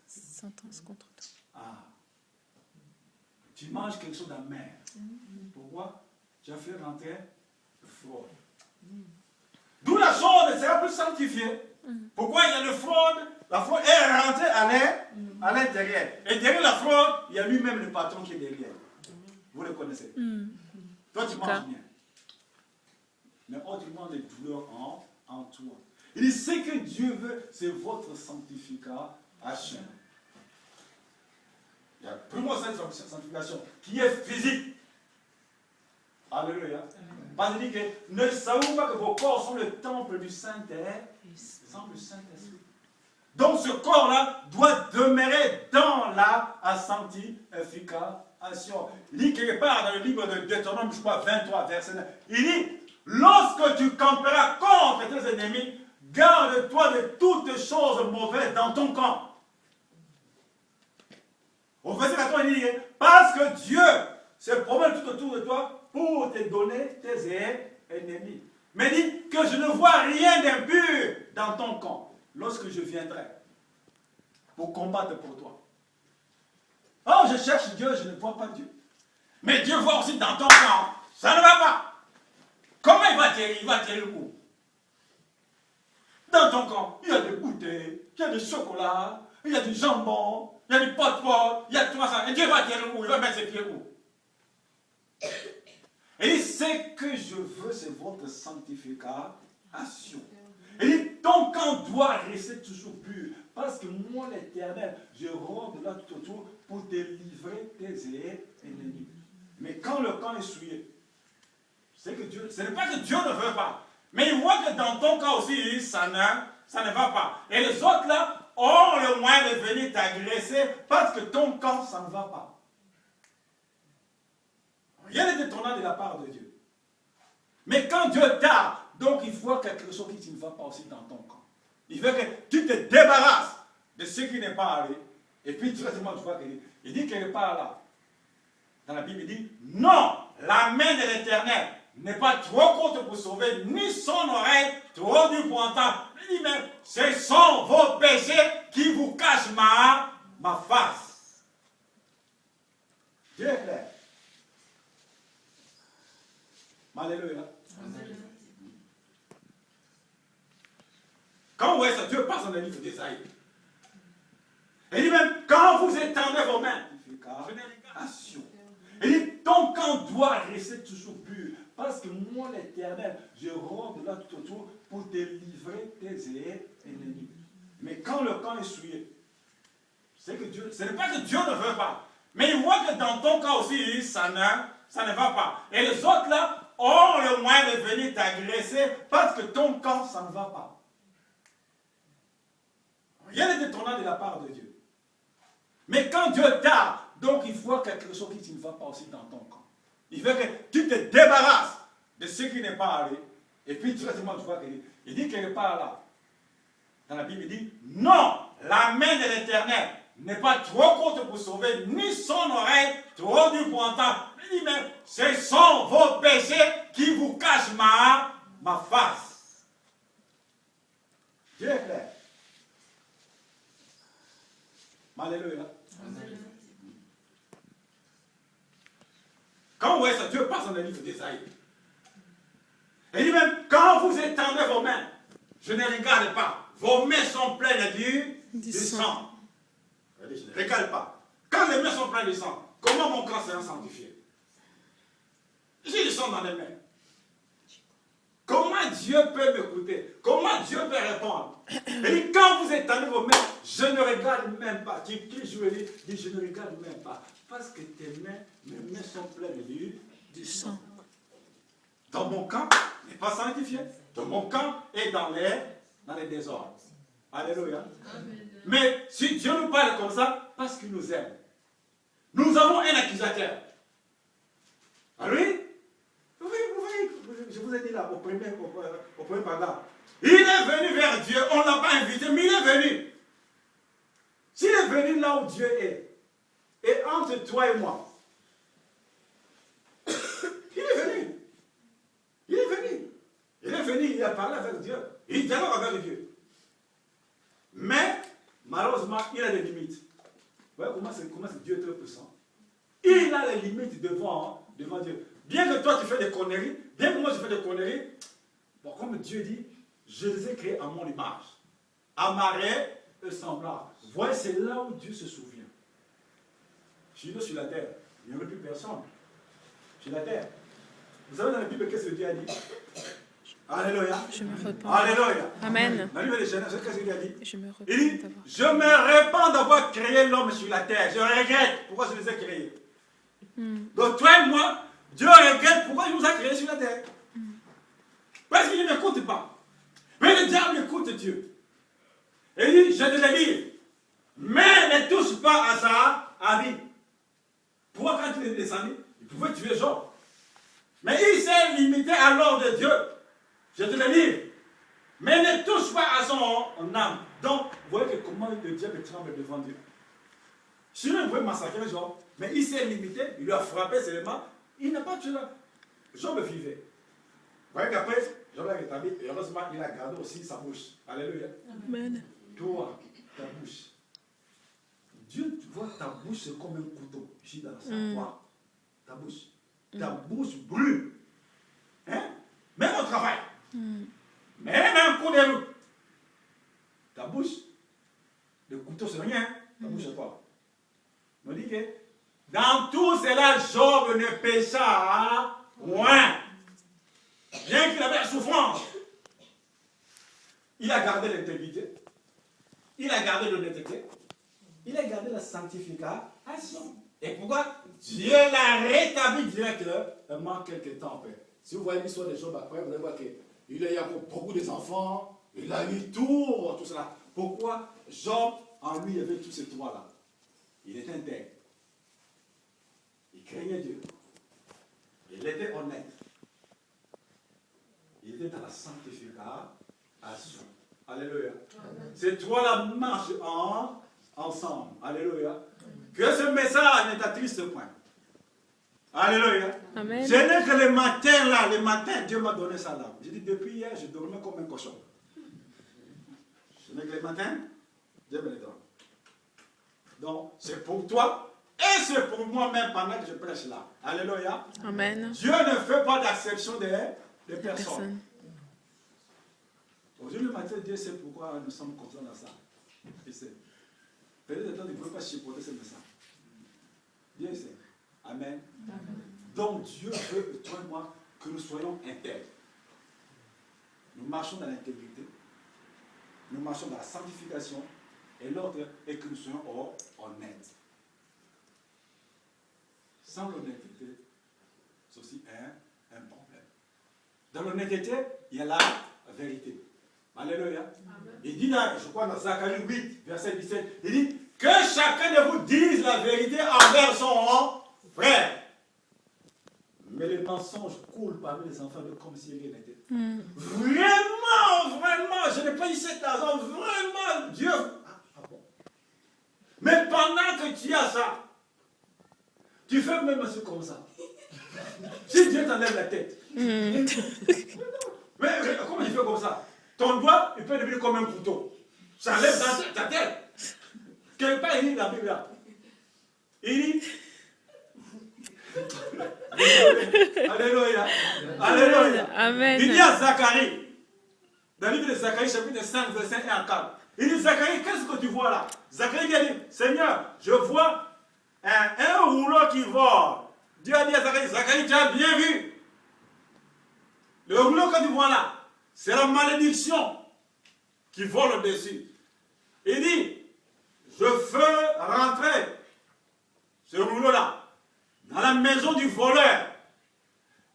Sentence contre toi. Ah. Tu manges quelque chose d'amer. Pourquoi? Tu as fait rentrer le fraude. D'où la chose ne sera plus sanctifiée. Pourquoi il y a le fraude? La fraude est rentrée à l'intérieur. Et derrière la fraude, il y a lui-même le patron qui est derrière. Vous le connaissez. Toi, tu manges bien. Mais autrement, des douleurs en toi. Il dit, ce que Dieu veut, c'est votre sanctification. Il y a premièrement cette sanctification qui est physique. Alléluia. Parce qu'il dit que ne savez-vous pas que vos corps sont le temple du Saint-Esprit. Donc ce corps-là doit demeurer dans la sanctification. Il dit quelque part dans le livre de Deutéronome, je crois 23, verset 9, il dit, lorsque tu camperas contre tes ennemis, garde-toi de toutes choses mauvaises dans ton camp. Au verset 14, il dit, parce que Dieu se promène tout autour de toi pour te donner tes ennemis. Mais dit que je ne vois rien d'impur dans ton camp lorsque je viendrai pour combattre pour toi. Oh, je cherche Dieu, je ne vois pas Dieu. Mais Dieu voit aussi dans ton camp. Ça ne va pas. Comment il va atterrir? Il va atterrir où? Dans ton camp, il y a des bouteilles, il y a du chocolat, il y a du jambon, il y a du pot-pot, il y a tout ça. Et Dieu va atterrir où? Il va mettre ses pieds où? Et ce que je veux, c'est votre sanctification. Et ton camp doit rester toujours pur. Parce que moi, l'Éternel, je ronde là tout autour pour te livrer tes ennemis. Mais quand le camp est souillé, c'est que Dieu, ce n'est pas que Dieu ne veut pas. Mais il voit que dans ton cas aussi, ça ne va pas. Et les autres là ont le moyen de venir t'agresser parce que ton camp, ça ne va pas. Rien n'est étonnant de la part de Dieu. Mais quand Dieu tarde, donc il voit quelque chose qui ne va pas aussi dans ton camp. Il veut que tu te débarrasses de ce qui n'est pas arrivé. Et puis directement tu vois qu'il dit quelque part là, dans la Bible, il dit, non, la main de l'Éternel n'est pas trop courte pour sauver, ni son oreille trop dure pour entendre. Il dit, mais ce sont vos péchés qui vous cachent ma face. Dieu est clair. Alléluia. Quand vous voyez ça, Dieu passe dans le livre d'Ésaïe. Et il dit même, quand vous étendez vos mains, il dit, ton camp doit rester toujours pur. Parce que moi, l'Éternel, je ronde là tout autour pour te livrer tes ennemis. Mais quand le camp est souillé, c'est que Dieu, ce n'est pas que Dieu ne veut pas. Mais il voit que dans ton cas aussi, ça ne va pas. Et les autres là ont le moyen de venir t'agresser parce que ton camp, ça ne va pas. Rien n'est étonnant de la part de Dieu. Mais quand Dieu tarde, donc il faut quelque chose qui ne va pas aussi dans ton camp. Il veut que tu te débarrasses de ce qui n'est pas allé. Et puis directement tu vois qu'il dit quelque part là. Dans la Bible, il dit, non, la main de l'Éternel n'est pas trop courte pour sauver, ni son oreille trop dure pour entendre. Il dit, mais ce sont vos péchés qui vous cachent ma face. Dieu est clair. Alléluia. Quand vous voyez ça, Dieu passe dans le livre d'Ésaïe. Et il dit même, quand vous étendez vos mains, je ne regarde pas. Vos mains sont pleines du sang. Je ne regarde pas. Quand les mains sont pleines de sang, comment mon corps sera sanctifié? J'ai du sang dans les mains. Comment Dieu peut m'écouter? Comment Dieu peut répondre? Il dit, quand vous étendez vos mains, je ne regarde même pas. Qui joue dit, je ne regarde même pas. Parce que mes mains sont pleines du sang. Dans mon camp n'est pas sanctifié. Dans mon camp est dans les désordres. Alléluia. Amen. Mais si Dieu nous parle comme ça, parce qu'il nous aime. Nous avons un accusateur. Ah oui? Oui, je vous ai dit là, au premier paragraphe. Il est venu vers Dieu, on ne l'a pas invité, mais il est venu. S'il est venu là où Dieu est, et entre toi et moi, il est venu. Il est venu. Il est venu, il a parlé avec Dieu. Il dialogue avec Dieu. Mais, malheureusement, il a des limites. Vous voyez comment Dieu est très puissant? Il a les limites devant Dieu. Bien que toi tu fais des conneries, bien que moi je fais des conneries, bon, comme Dieu dit, je les ai créés à mon image, à ma ressemblance. Vous voyez, c'est là où Dieu se souvient. Je suis sur la terre, il n'y aurait plus personne. Sur la terre. Vous savez dans la Bible, qu'est-ce que Dieu a dit? Alléluia. Je me repens. Alléluia. Amen. Dans la Bible de Genèse, qu'est-ce qu'il a dit? Je me repens Il dit, d'avoir. je me répands d'avoir créé l'homme sur la terre. Je regrette pourquoi je les ai créés. Donc toi et moi, Dieu regrette pourquoi il nous a créés sur la terre. Parce qu'il ne m'écoute pas. Mais le diable écoute Dieu. Et il dit, je te le livre. Mais ne touche pas à sa vie. Pourquoi quand il est descendu, il pouvait tuer Job. Mais il s'est limité à l'ordre de Dieu. Je te le livre. Mais ne touche pas à son âme. Donc, vous voyez que comment le diable tremble devant Dieu. Sinon, il pouvait massacrer Job. Mais il s'est limité, il lui a frappé seulement. Il n'a pas tué là. Job vivait. Vous voyez qu'après, Job l'a rétabli. Et heureusement, il a gardé aussi sa bouche. Alléluia. Amen. Toi, ta bouche. Dieu, tu vois, ta bouche, c'est comme un couteau. Ici dans la savoir. Ta bouche. Ta bouche brûle. Hein? Même au travail. Même un coup de route. Ta bouche, le couteau, c'est rien. Ta bouche, c'est quoi? On dit que dans tout cela, Job ne pécha point. Bien qu'il avait la souffrance, il a gardé l'intégrité, il a gardé l'honnêteté, il a gardé la sanctification. Et pourquoi? Dieu l'a rétabli directement quelques temps après. Si vous voyez l'histoire de Job après, vous allez voir qu'il a eu beaucoup d'enfants, il a eu tout cela. Pourquoi? Job, en lui, il avait tous ces trois-là. Il était intègre. Il craignait Dieu. Il était honnête. Il était dans la sanctification. Alléluia. Ces trois-là marchent ensemble. Alléluia. Que ce message ne t'attriste point. Alléluia. Amen. Je n'ai que le matin là, le matin, Dieu m'a donné ça là. J'ai dit, depuis hier, je dormais comme un cochon. Je n'ai que le matin, Dieu me le donne. Donc, c'est pour toi et c'est pour moi-même pendant que je prêche là. Alléluia. Amen. Dieu ne fait pas d'acception des personnes. Personne. Aujourd'hui, le matin, Dieu sait pourquoi nous sommes comme ça dans ça. Il sait. Peut-être que tu ne peux pas supporter ce message. Dieu sait. Amen. Amen. Donc Dieu veut, toi et moi, que nous soyons intègres. Nous marchons dans l'intégrité, nous marchons dans la sanctification, et l'autre est que nous soyons honnêtes. Sans l'honnêteté, c'est aussi un problème. Dans l'honnêteté, il y a la vérité. Alléluia. Amen. Il dit là, je crois dans Zacharie 8, verset 17, il dit que chacun de vous dise la vérité envers son frère. Mais les mensonges coulent parmi les enfants de comme si rien n'était. Vraiment, vraiment, je n'ai pas eu cet argent, vraiment, Dieu. Ah bon. Mais pendant que tu as ça, tu fais même un truc comme ça. Si Dieu t'enlève la tête. Mais comment il fait comme ça? Ton doigt, il peut devenir comme un couteau. Ça enlève dans ta tête. Quelque part, il dit dans la Bible là. Il dit. Alléluia. Alléluia. Amen. Il dit à Zacharie, dans le livre de Zacharie, chapitre 5, verset 1 à 4. Il dit, Zacharie, qu'est-ce que tu vois là? Zacharie dit, Seigneur, je vois un rouleau qui vole. Dieu a dit à Zacharie, Zacharie, tu as bien vu. Le rouleau que tu vois là, c'est la malédiction qui vole au-dessus. Il dit, je fais rentrer ce rouleau-là dans la maison du voleur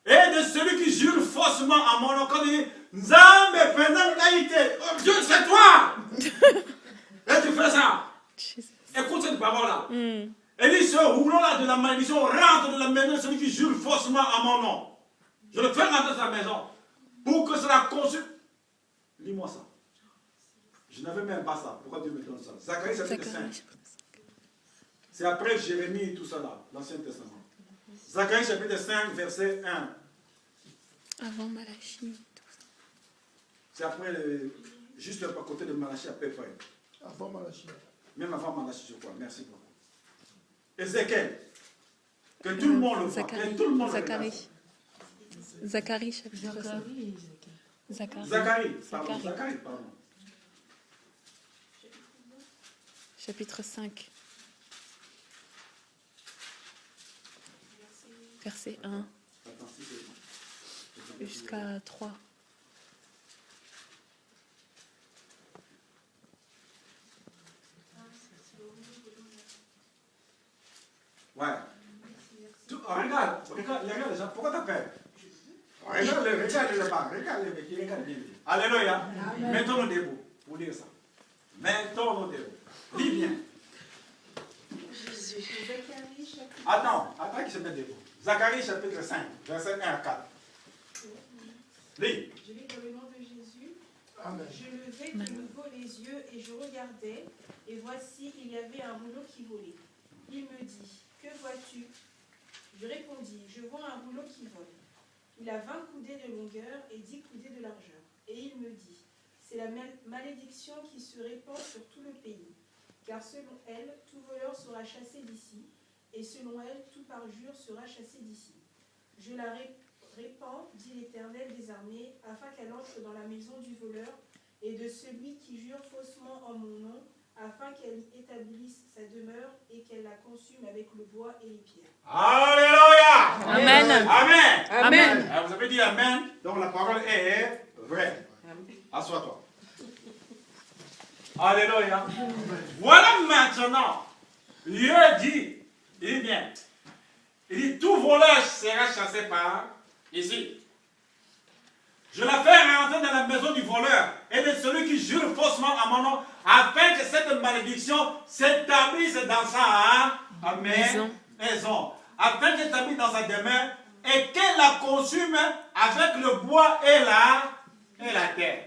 et de celui qui jure faussement à mon nom. Quand il dit, Nzambe pendant l'haïté, oh Dieu, c'est toi. Et tu fais ça. Écoute cette parole-là. Il dit, ce rouleau-là de la malédiction rentre dans la maison de celui qui jure faussement à mon nom. Je le fais rentrer dans sa maison pour que cela consulte. Lis-moi ça. Je n'avais même pas ça. Pourquoi Dieu me donne ça? Zacharie chapitre 5. C'est après Jérémie et tout ça là, l'Ancien Testament. Zacharie chapitre 5, verset 1. Avant Malachie. C'est après, juste à côté de Malachie à peu près. Avant Malachie. Même avant Malachie, je crois. Merci beaucoup. Ézéchiel. Que tout le monde le voit. Que tout le monde Zacharie. le Zacharie, chapitre 5. Zacharie, pardon. Chapitre 5. Verset 1 jusqu'à 3. Ouais. Regarde les gens. Pourquoi t'as peur? Regarde-le pas. Regarde bien. Alléluia. Mettons-nous debout pour dire ça. Mettons-nous debout. Lis bien. Attends qu'il se mette debout. Zacharie chapitre 5, verset 1 à 4. Lis. Je lis dans le nom de Jésus. Amen. Je levai de nouveau les yeux et je regardais, et voici, il y avait un rouleau qui volait. Il me dit, que vois-tu? Je répondis, je vois un rouleau qui vole. Il a 20 coudées de longueur et 10 coudées de largeur. Et il me dit, c'est la malédiction qui se répand sur tout le pays. Car selon elle, tout voleur sera chassé d'ici, et selon elle, tout parjure sera chassé d'ici. Je la répands, dit l'Éternel des armées, afin qu'elle entre dans la maison du voleur et de celui qui jure faussement en mon nom, afin qu'elle établisse sa demeure et qu'elle la consume avec le bois et les pierres. Alléluia. Amen. Amen. Amen. Alors, vous avez dit Amen, donc la parole est vraie. Assois-toi. Alléluia. Voilà maintenant. Dieu dit, il dit bien, il dit tout voleur sera chassé par ici. Je la fais rentrer dans la maison du voleur et de celui qui jure faussement à mon nom, afin que cette malédiction s'établisse dans sa maison. Afin qu'elle s'établisse dans sa demeure et qu'elle la consume avec le bois et la terre.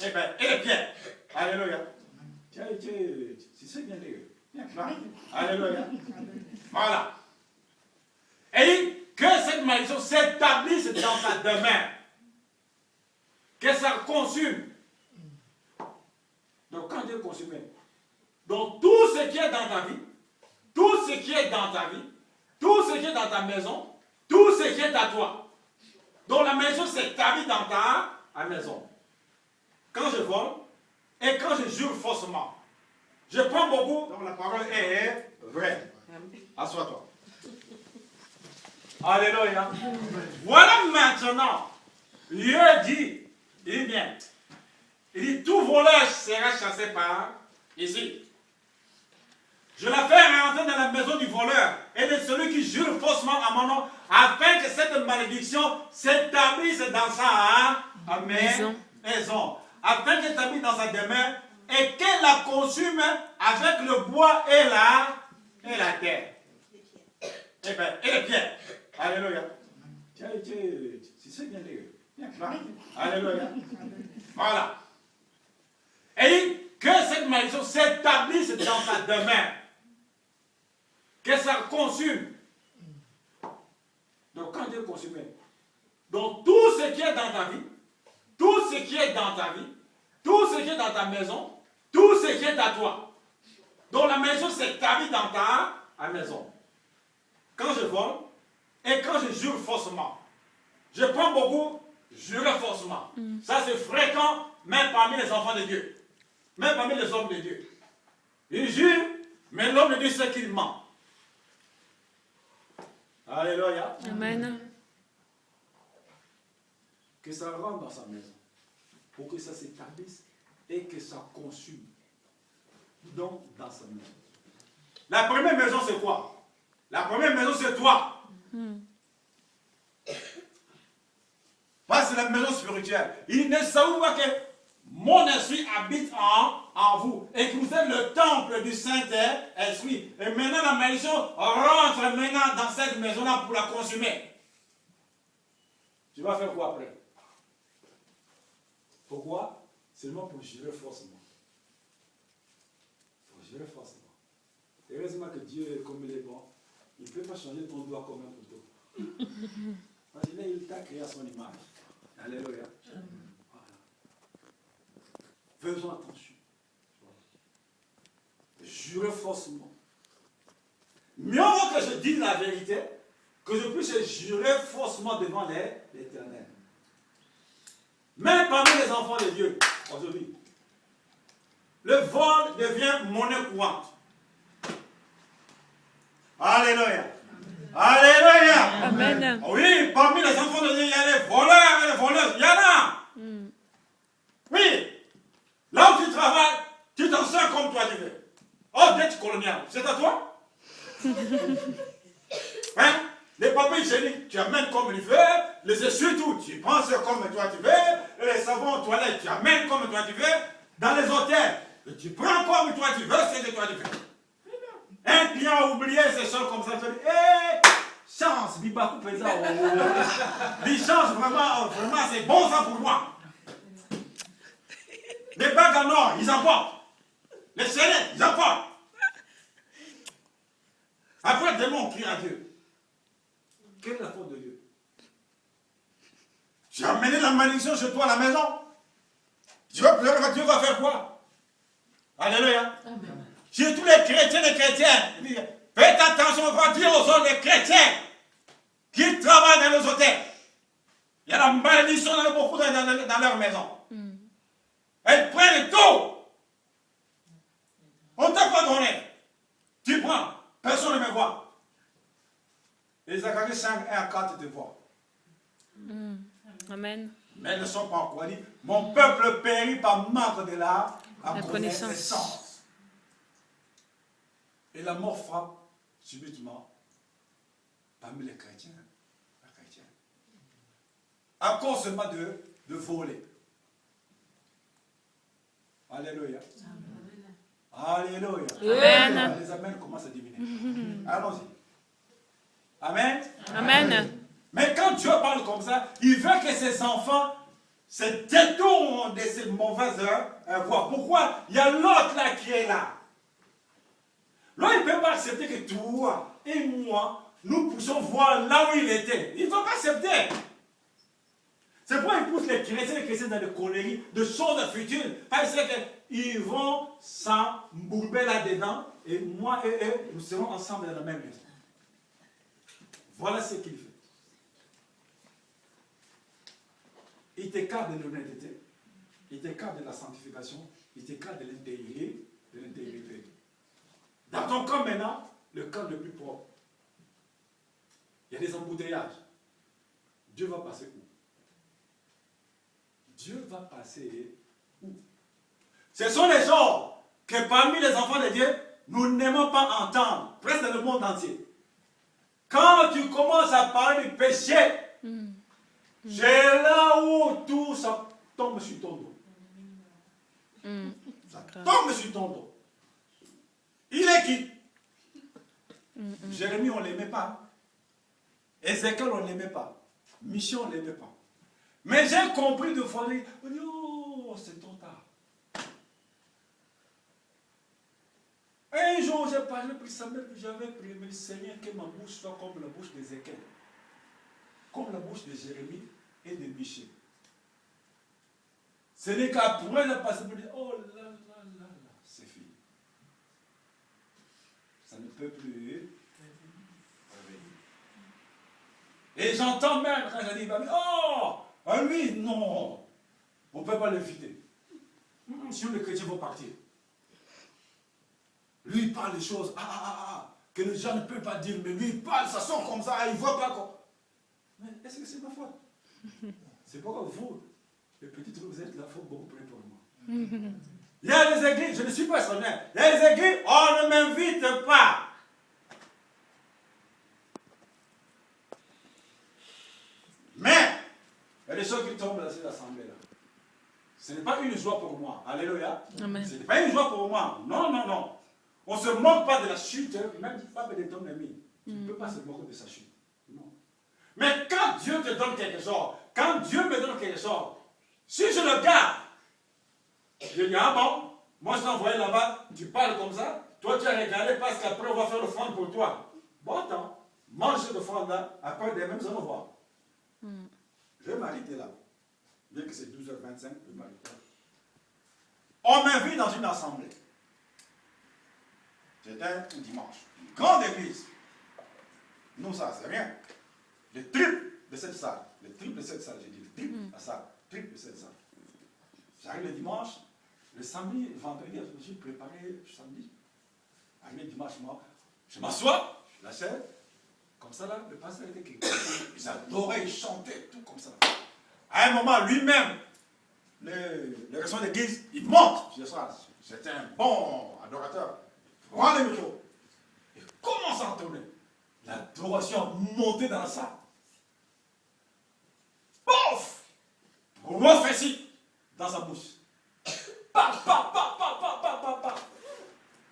Et les pierres. Alléluia. Tu sais bien lire. Alléluia. Voilà. Et que cette malédiction s'établisse dans sa demeure. Que ça consume. Donc quand Dieu consume, donc tout ce qui est dans ta vie, tout ce qui est dans ta vie, tout ce qui est dans ta maison, tout ce qui est à toi. Donc la maison s'établit dans ta maison. Quand je vole et quand je jure faussement, je prends beaucoup, donc la parole est vraie. Assois-toi. Alléluia. Voilà maintenant. Dieu dit, il dit bien, il dit, tout voleur sera chassé par ici. Je la fais rentrer dans la maison du voleur et de celui qui jure faussement à mon nom, afin que cette malédiction s'établisse dans sa maison. Afin qu'elle s'établisse dans sa demeure et qu'elle la consume avec le bois et la terre. Et les pierres. Alléluia. C'est bien dit. Alléluia. Voilà. Et que cette malédiction s'établisse dans sa demeure. Que ça consume. Donc quand Dieu consume, donc tout ce qui est dans ta vie, tout ce qui est dans ta vie, tout ce qui est dans ta maison, tout ce qui est à toi. Donc la maison s'établit dans ta maison. Quand je vole et quand je jure faussement, je prends beaucoup jurer faussement. Ça c'est fréquent même parmi les enfants de Dieu, même parmi les hommes de Dieu. Ils jurent, mais l'homme de Dieu sait qu'il ment. Alléluia. Amen. Que ça rentre dans sa maison, pour que ça s'établisse et que ça consume. Donc, dans sa maison. La première maison, c'est quoi? La première maison, c'est toi. Pas c'est la maison spirituelle. Il ne savent pas que mon esprit habite en vous et que vous êtes le temple du Saint-Esprit. Et maintenant, la malédiction rentre maintenant dans cette maison-là pour la consumer. Tu vas faire quoi après? Pourquoi? Seulement pour jurer forcément. Pour jurer forcément. Heureusement que Dieu, comme il est bon, il ne peut pas changer ton doigt comme un couteau. Parce qu'il t'a créé à son image. Alléluia. Voilà. Faisons attention. Jurer forcément. Mieux vaut que je dise la vérité, que je puisse jurer forcément devant l'Éternel. Même parmi les enfants de Dieu, aujourd'hui, le vol devient monnaie courante. Alléluia. Alléluia. Amen. Oui, parmi les enfants de Dieu, il y a les voleurs et les voleuses. Il y en a. Oui. Là où tu travailles, tu t'en sers comme toi tu veux. Oh, dette coloniale, c'est à toi? Hein? Les papiers hygiéniques, tu amènes comme il veut. Les essuie-tout, tu prends ce comme toi tu veux. Et les savons aux toilettes, tu amènes comme toi tu veux. Dans les hôtels, tu prends comme toi tu veux, c'est que toi tu veux. Un client a oublié ces choses comme ça. Il dit, hé, chance, Bibakou fait ça. Il change vraiment, c'est bon ça pour moi. Les bagues en or, ils emportent. Les scellés, ils emportent. Après, demain, on crie à Dieu. Quelle est la faute de Dieu? Tu as amené la malédiction chez toi à la maison. Dieu va faire quoi? Alléluia. Amen. Chez tous les chrétiens et chrétiennes, faites attention, on va dire aux autres, les chrétiens qui travaillent dans les hôtels. Il y a la malédiction dans beaucoup dans leur maison. Elles prennent tout. On ne t'a pas donné. Tu prends. Personne ne me voit. Et Zacharie 5, 1 à 4 te voient. Amen. Mais ils ne sont pas encore dit. Mon peuple périt par manque de la connaissance. Et la mort frappe subitement parmi les chrétiens. À cause seulement de voler. Alléluia. Alléluia. Amen. Les amens commencent à diminuer. Allons-y. Amen. Amen. Mais quand Dieu parle comme ça, il veut que ses enfants se détournent de ces mauvaises voies. Pourquoi? Il y a l'autre là qui est là. Là, il ne peut pas accepter que toi et moi, nous puissions voir là où il était. Il ne faut pas accepter. C'est pourquoi il pousse les chrétiens dans des conneries, de choses futures. Parce qu'ils vont s'embourber là-dedans. Et moi et eux, nous serons ensemble dans la même maison. Voilà ce qu'il fait. Il t'écarte de l'honnêteté. Il t'écarte de la sanctification. Il t'écarte de l'intégrité. Dans ton corps maintenant, le corps le plus propre. Il y a des embouteillages. Dieu va passer où? Dieu va passer où? Ce sont les choses que parmi les enfants de Dieu, nous n'aimons pas entendre, presque dans le monde entier. Quand tu commences à parler du péché, c'est là où tout ça tombe sur ton dos. Ça tombe sur ton dos. Il est qui? Jérémie, on ne l'aimait pas. Ézéchiel, on ne l'aimait pas. Michel, on ne l'aimait pas. Mais j'ai compris de fois, on dit, oh, c'est trop tard. Un jour, j'ai parlé pour Samuel, j'avais prié, mais Seigneur, que ma bouche soit comme la bouche d'Ézéchiel, comme la bouche de Jérémie et de Michel. Ce n'est qu'après la passé pour dire, oh là là là là, c'est fini. Ça ne peut plus revenir. Et j'entends même quand je dis, oh, à lui, non, on ne peut pas l'éviter. Sinon les chrétiens vont partir. Lui, il parle des choses que les gens ne peuvent pas dire, mais lui, il parle, ça sort comme ça, il ne voit pas quoi. Mais est-ce que c'est ma faute? C'est pourquoi vous, les petits trucs, vous êtes là, il faut beaucoup prier pour moi. Il y a des églises, je ne suis pas sonnaire, il y a des églises, on ne m'invite pas. Mais, il y a des choses qui tombent dans cette assemblée-là. Ce n'est pas une joie pour moi. Alléluia. Amen. Ce n'est pas une joie pour moi. Non, non, non. On ne se moque pas de la chute, même pas de ton ami. Tu ne peux pas se moquer de sa chute. Non. Mais quand Dieu te donne quelque chose, quand Dieu me donne quelque chose, si je le garde, je dis, ah bon, moi je t'ai envoyé là-bas, tu parles comme ça, toi tu as regardé parce qu'après on va faire le fond pour toi. Bon, attends, mange le fond là, après demain nous allons voir. Je vais m'arrêter là. Bien que c'est 12h25, je vais m'arrêter là. On m'invite dans une assemblée. C'était un dimanche. Une grande église. Nous, ça, c'est rien. Le triple de cette salle. Le triple de cette salle, j'ai dit. Le triple de la salle. Le triple de cette salle. J'arrive le dimanche. Le samedi, le vendredi, je me suis préparé le samedi. Arrivé le dimanche, moi, je m'assois, je la chaise. Comme ça, là, le pasteur était quelque chose. Ils adoraient, ils chantaient, tout comme ça. À un moment, lui-même, le responsable d'église, il monte. Je dis, c'était un bon adorateur. Prends le micro. Et commence à entonner. L'adoration montée dans la salle. Pouf! Prophétie dans sa bouche. Pa, pa, pa, pa, pa, pa, pa, pa.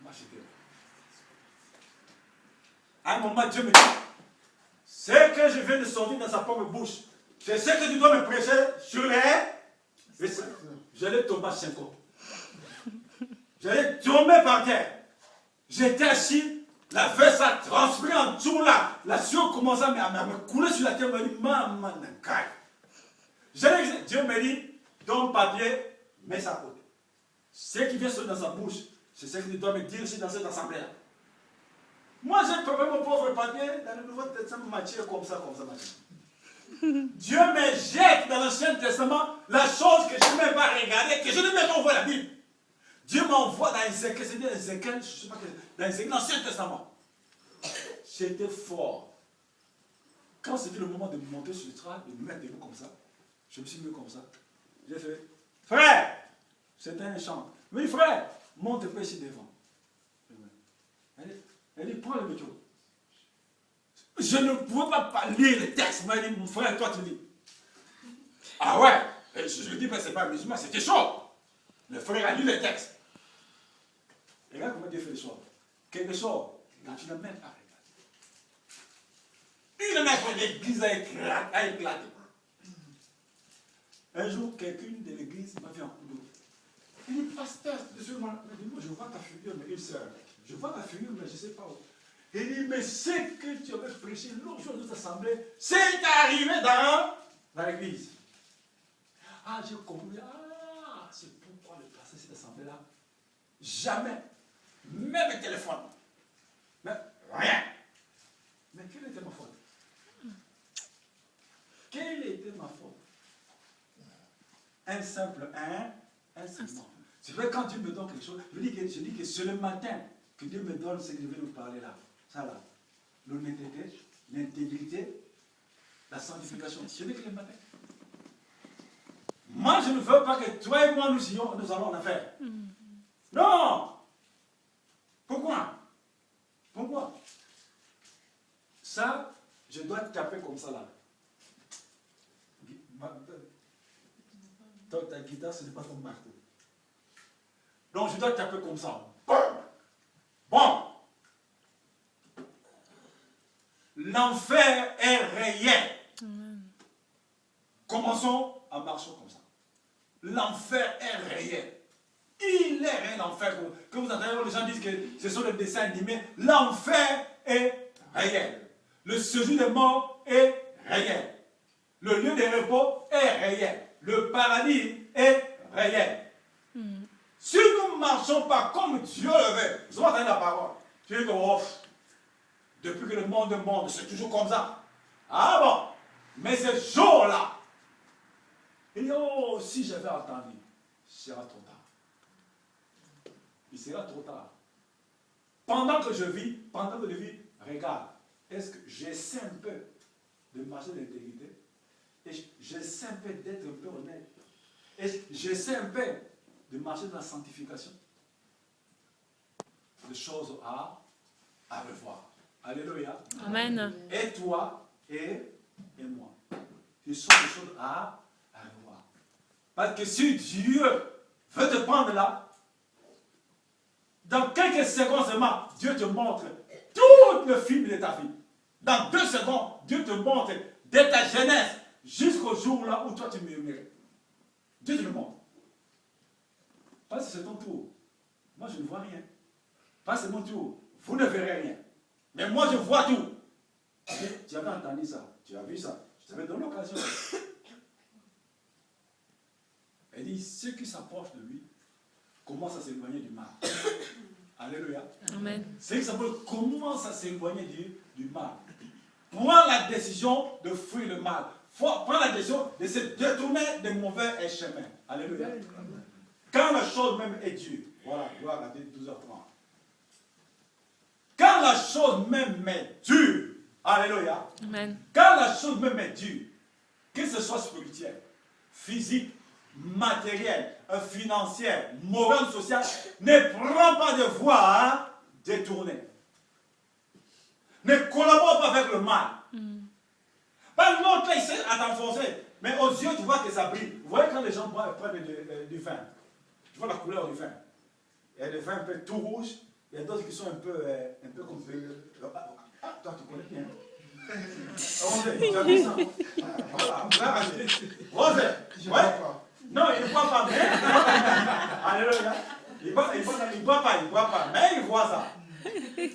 Moi, j'étais là. À un moment, Dieu me dit, ce que je viens de sortir dans sa propre bouche, c'est ce que tu dois me prêcher sur les... J'allais tomber à 5 ans. J'allais tomber par terre. J'étais assis, la veste a transpiré en dessous là. La sueur commençait à me couler sur la tête. Je me dit, maman, Dieu me dit, ton papier, mets ça à côté. Ce qui vient sortir dans sa bouche, c'est ce que tu dois me dire ici dans cette assemblée-là. Moi, j'ai préparé mon pauvre papier dans le Nouveau Testament, matière comme ça, matière. Dieu me jette dans l'Ancien Testament la chose que je ne vais pas regarder, que je ne vais pas voir la Bible. Dieu m'envoie dans Ézéchiel, c'est dans Ézéchiel, je ne sais pas dans Ézéchiel, l'Ancien Testament. J'étais fort. Quand c'était le moment de monter sur le train, de me mettre debout comme ça, je me suis mis comme ça. J'ai fait, frère, c'était un chant. Oui, frère, monte un peu ici devant. Elle dit, prends le micro. Je ne pouvais pas lire le texte. Moi, elle dit, mon frère, toi, tu lis. Ah ouais, je lui dis, mais c'est pas musulman, c'était chaud. Le frère a lu le texte. Et regarde comment Dieu fait les choses. Quelque chose que tu n'as même pas regardé. Une fois, l'église a éclaté. Un jour, quelqu'un de l'église m'a fait un coup d'eau. Il dit, pasteur, moi, je vois ta figure, mais une sœur. Je vois ta figure, mais je ne sais pas où. Il dit, mais ce que tu avais prêché l'autre jour de notre assemblée, c'est arrivé dans l'église. Ah, j'ai compris. Ah, c'est pourquoi le pasteur de cette assemblée-là, jamais, même un téléphone, même rien. Mais quelle était ma faute? Quelle était ma faute? Un simple un simple non. C'est vrai, quand Dieu me donne quelque chose, je dis que c'est le matin que Dieu me donne ce que je vais vous parler là. Ça là, l'honnêteté, l'intégrité, la sanctification. Ce n'est que le baptême. Moi, je ne veux pas que toi et moi, nous allons en affaire. Non! Pourquoi? Pourquoi? Ça, je dois taper comme ça là. Ta guitare, ce n'est pas ton marteau. Donc, je dois taper comme ça. Bon. L'enfer est réel. Commençons à marcher comme ça. L'enfer est réel. Il est réel, l'enfer. Que vous entendez, les gens disent que ce sont des dessins animés. L'enfer est réel. Le séjour des morts est réel. Le lieu de repos est réel. Le paradis est réel. Si nous ne marchons pas comme Dieu le veut, vous entendez la parole. Tu dis que depuis que le monde est monde, c'est toujours comme ça. Ah bon? Mais ce jour-là, il dit, oh, si j'avais entendu, ce sera trop tard. Il sera trop tard. Pendant que je vis, regarde, est-ce que j'essaie un peu de marcher de l'intégrité? Et j'essaie un peu d'être un peu honnête? Et j'essaie un peu de marcher dans la sanctification? Des choses à revoir. Alléluia. Amen. Et toi et moi. Ce sont des choses à revoir. Parce que si Dieu veut te prendre là, dans quelques secondes seulement, Dieu te montre tout le film de ta vie. Dans 2 secondes, Dieu te montre de ta jeunesse jusqu'au jour là où toi tu murmurais. Dieu te le montre. Parce que c'est ton tour. Moi je ne vois rien. Parce que c'est mon tour. Vous ne verrez rien. Mais moi je vois tout. Tu avais entendu ça. Tu as vu ça. Je t'avais donné l'occasion. Elle dit, ceux qui s'approchent de lui commencent à s'éloigner du mal. Alléluia. Amen. Ceux qui s'approchent commencent à s'éloigner du mal. Prends la décision de fuir le mal. Prends la décision de se détourner des mauvais chemins. Alléluia. Quand la chose même est dure. Voilà, gloire à Dieu, 12h30. Quand la chose même est dure. Alléluia. Amen. Quand la chose même est dure, que ce soit spirituel, physique, matériel, financière, morale, sociale, ne prends pas de voie détournée. Ne collabore pas avec le mal. Pas l'autre là, il sait à t'enfoncer. Mais aux yeux, tu vois que ça brille. Vous voyez quand les gens prennent du vin, tu vois la couleur du vin. Il y a des vins un peu tout rouges, il y a d'autres qui sont un peu comme... Ah, toi, tu connais bien. Rosé, tu as vu ça? Voilà, Rosé, ouais? Non, il ne boit pas bien. Alléluia. Il ne boit pas, mais il voit ça.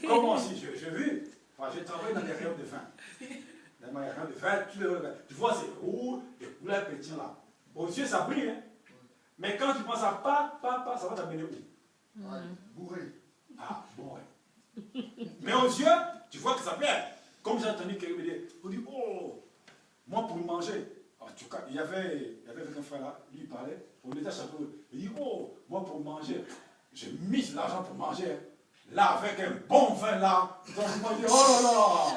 Comment aussi? J'ai vu. Enfin, j'ai travaillé dans les rayons de vin. Dans les rayons de vin, tu vois, c'est rouge, les couleurs pétillantes là. Aux yeux, ça brille, hein? Mais quand tu penses à pas, ça va t'amener où? Bourré. Ah, bourré. Mais aux yeux, tu vois que ça plaît. Comme j'ai entendu quelqu'un me dire, on dit, oh, moi pour manger. En tout cas, il y avait un frère là, lui il parlait, on était à Château. Il dit, oh, moi pour manger, j'ai mis l'argent pour manger. Là, avec un bon vin là, donc il m'a dit, oh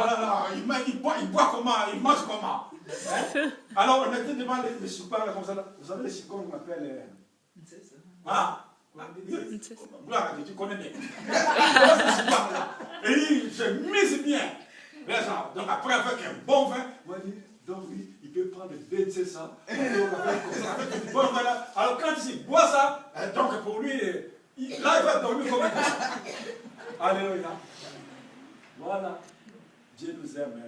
là là, il boit comment, il mange comment. Hein? Alors on était devant les soupars là, comme ça, là. Vous savez les soupars qu'on appelle. Ah! Gloire à Dieu, tu connais bien. Et il se mise bien. Donc après, avec un bon vin, on dit, donc oui, il peut prendre le BC ça. Donc avec du bon vin là. Alors quand il boit ça, donc pour lui, là il va dormir comme un cochon. Alléluia. Voilà. Dieu nous aime,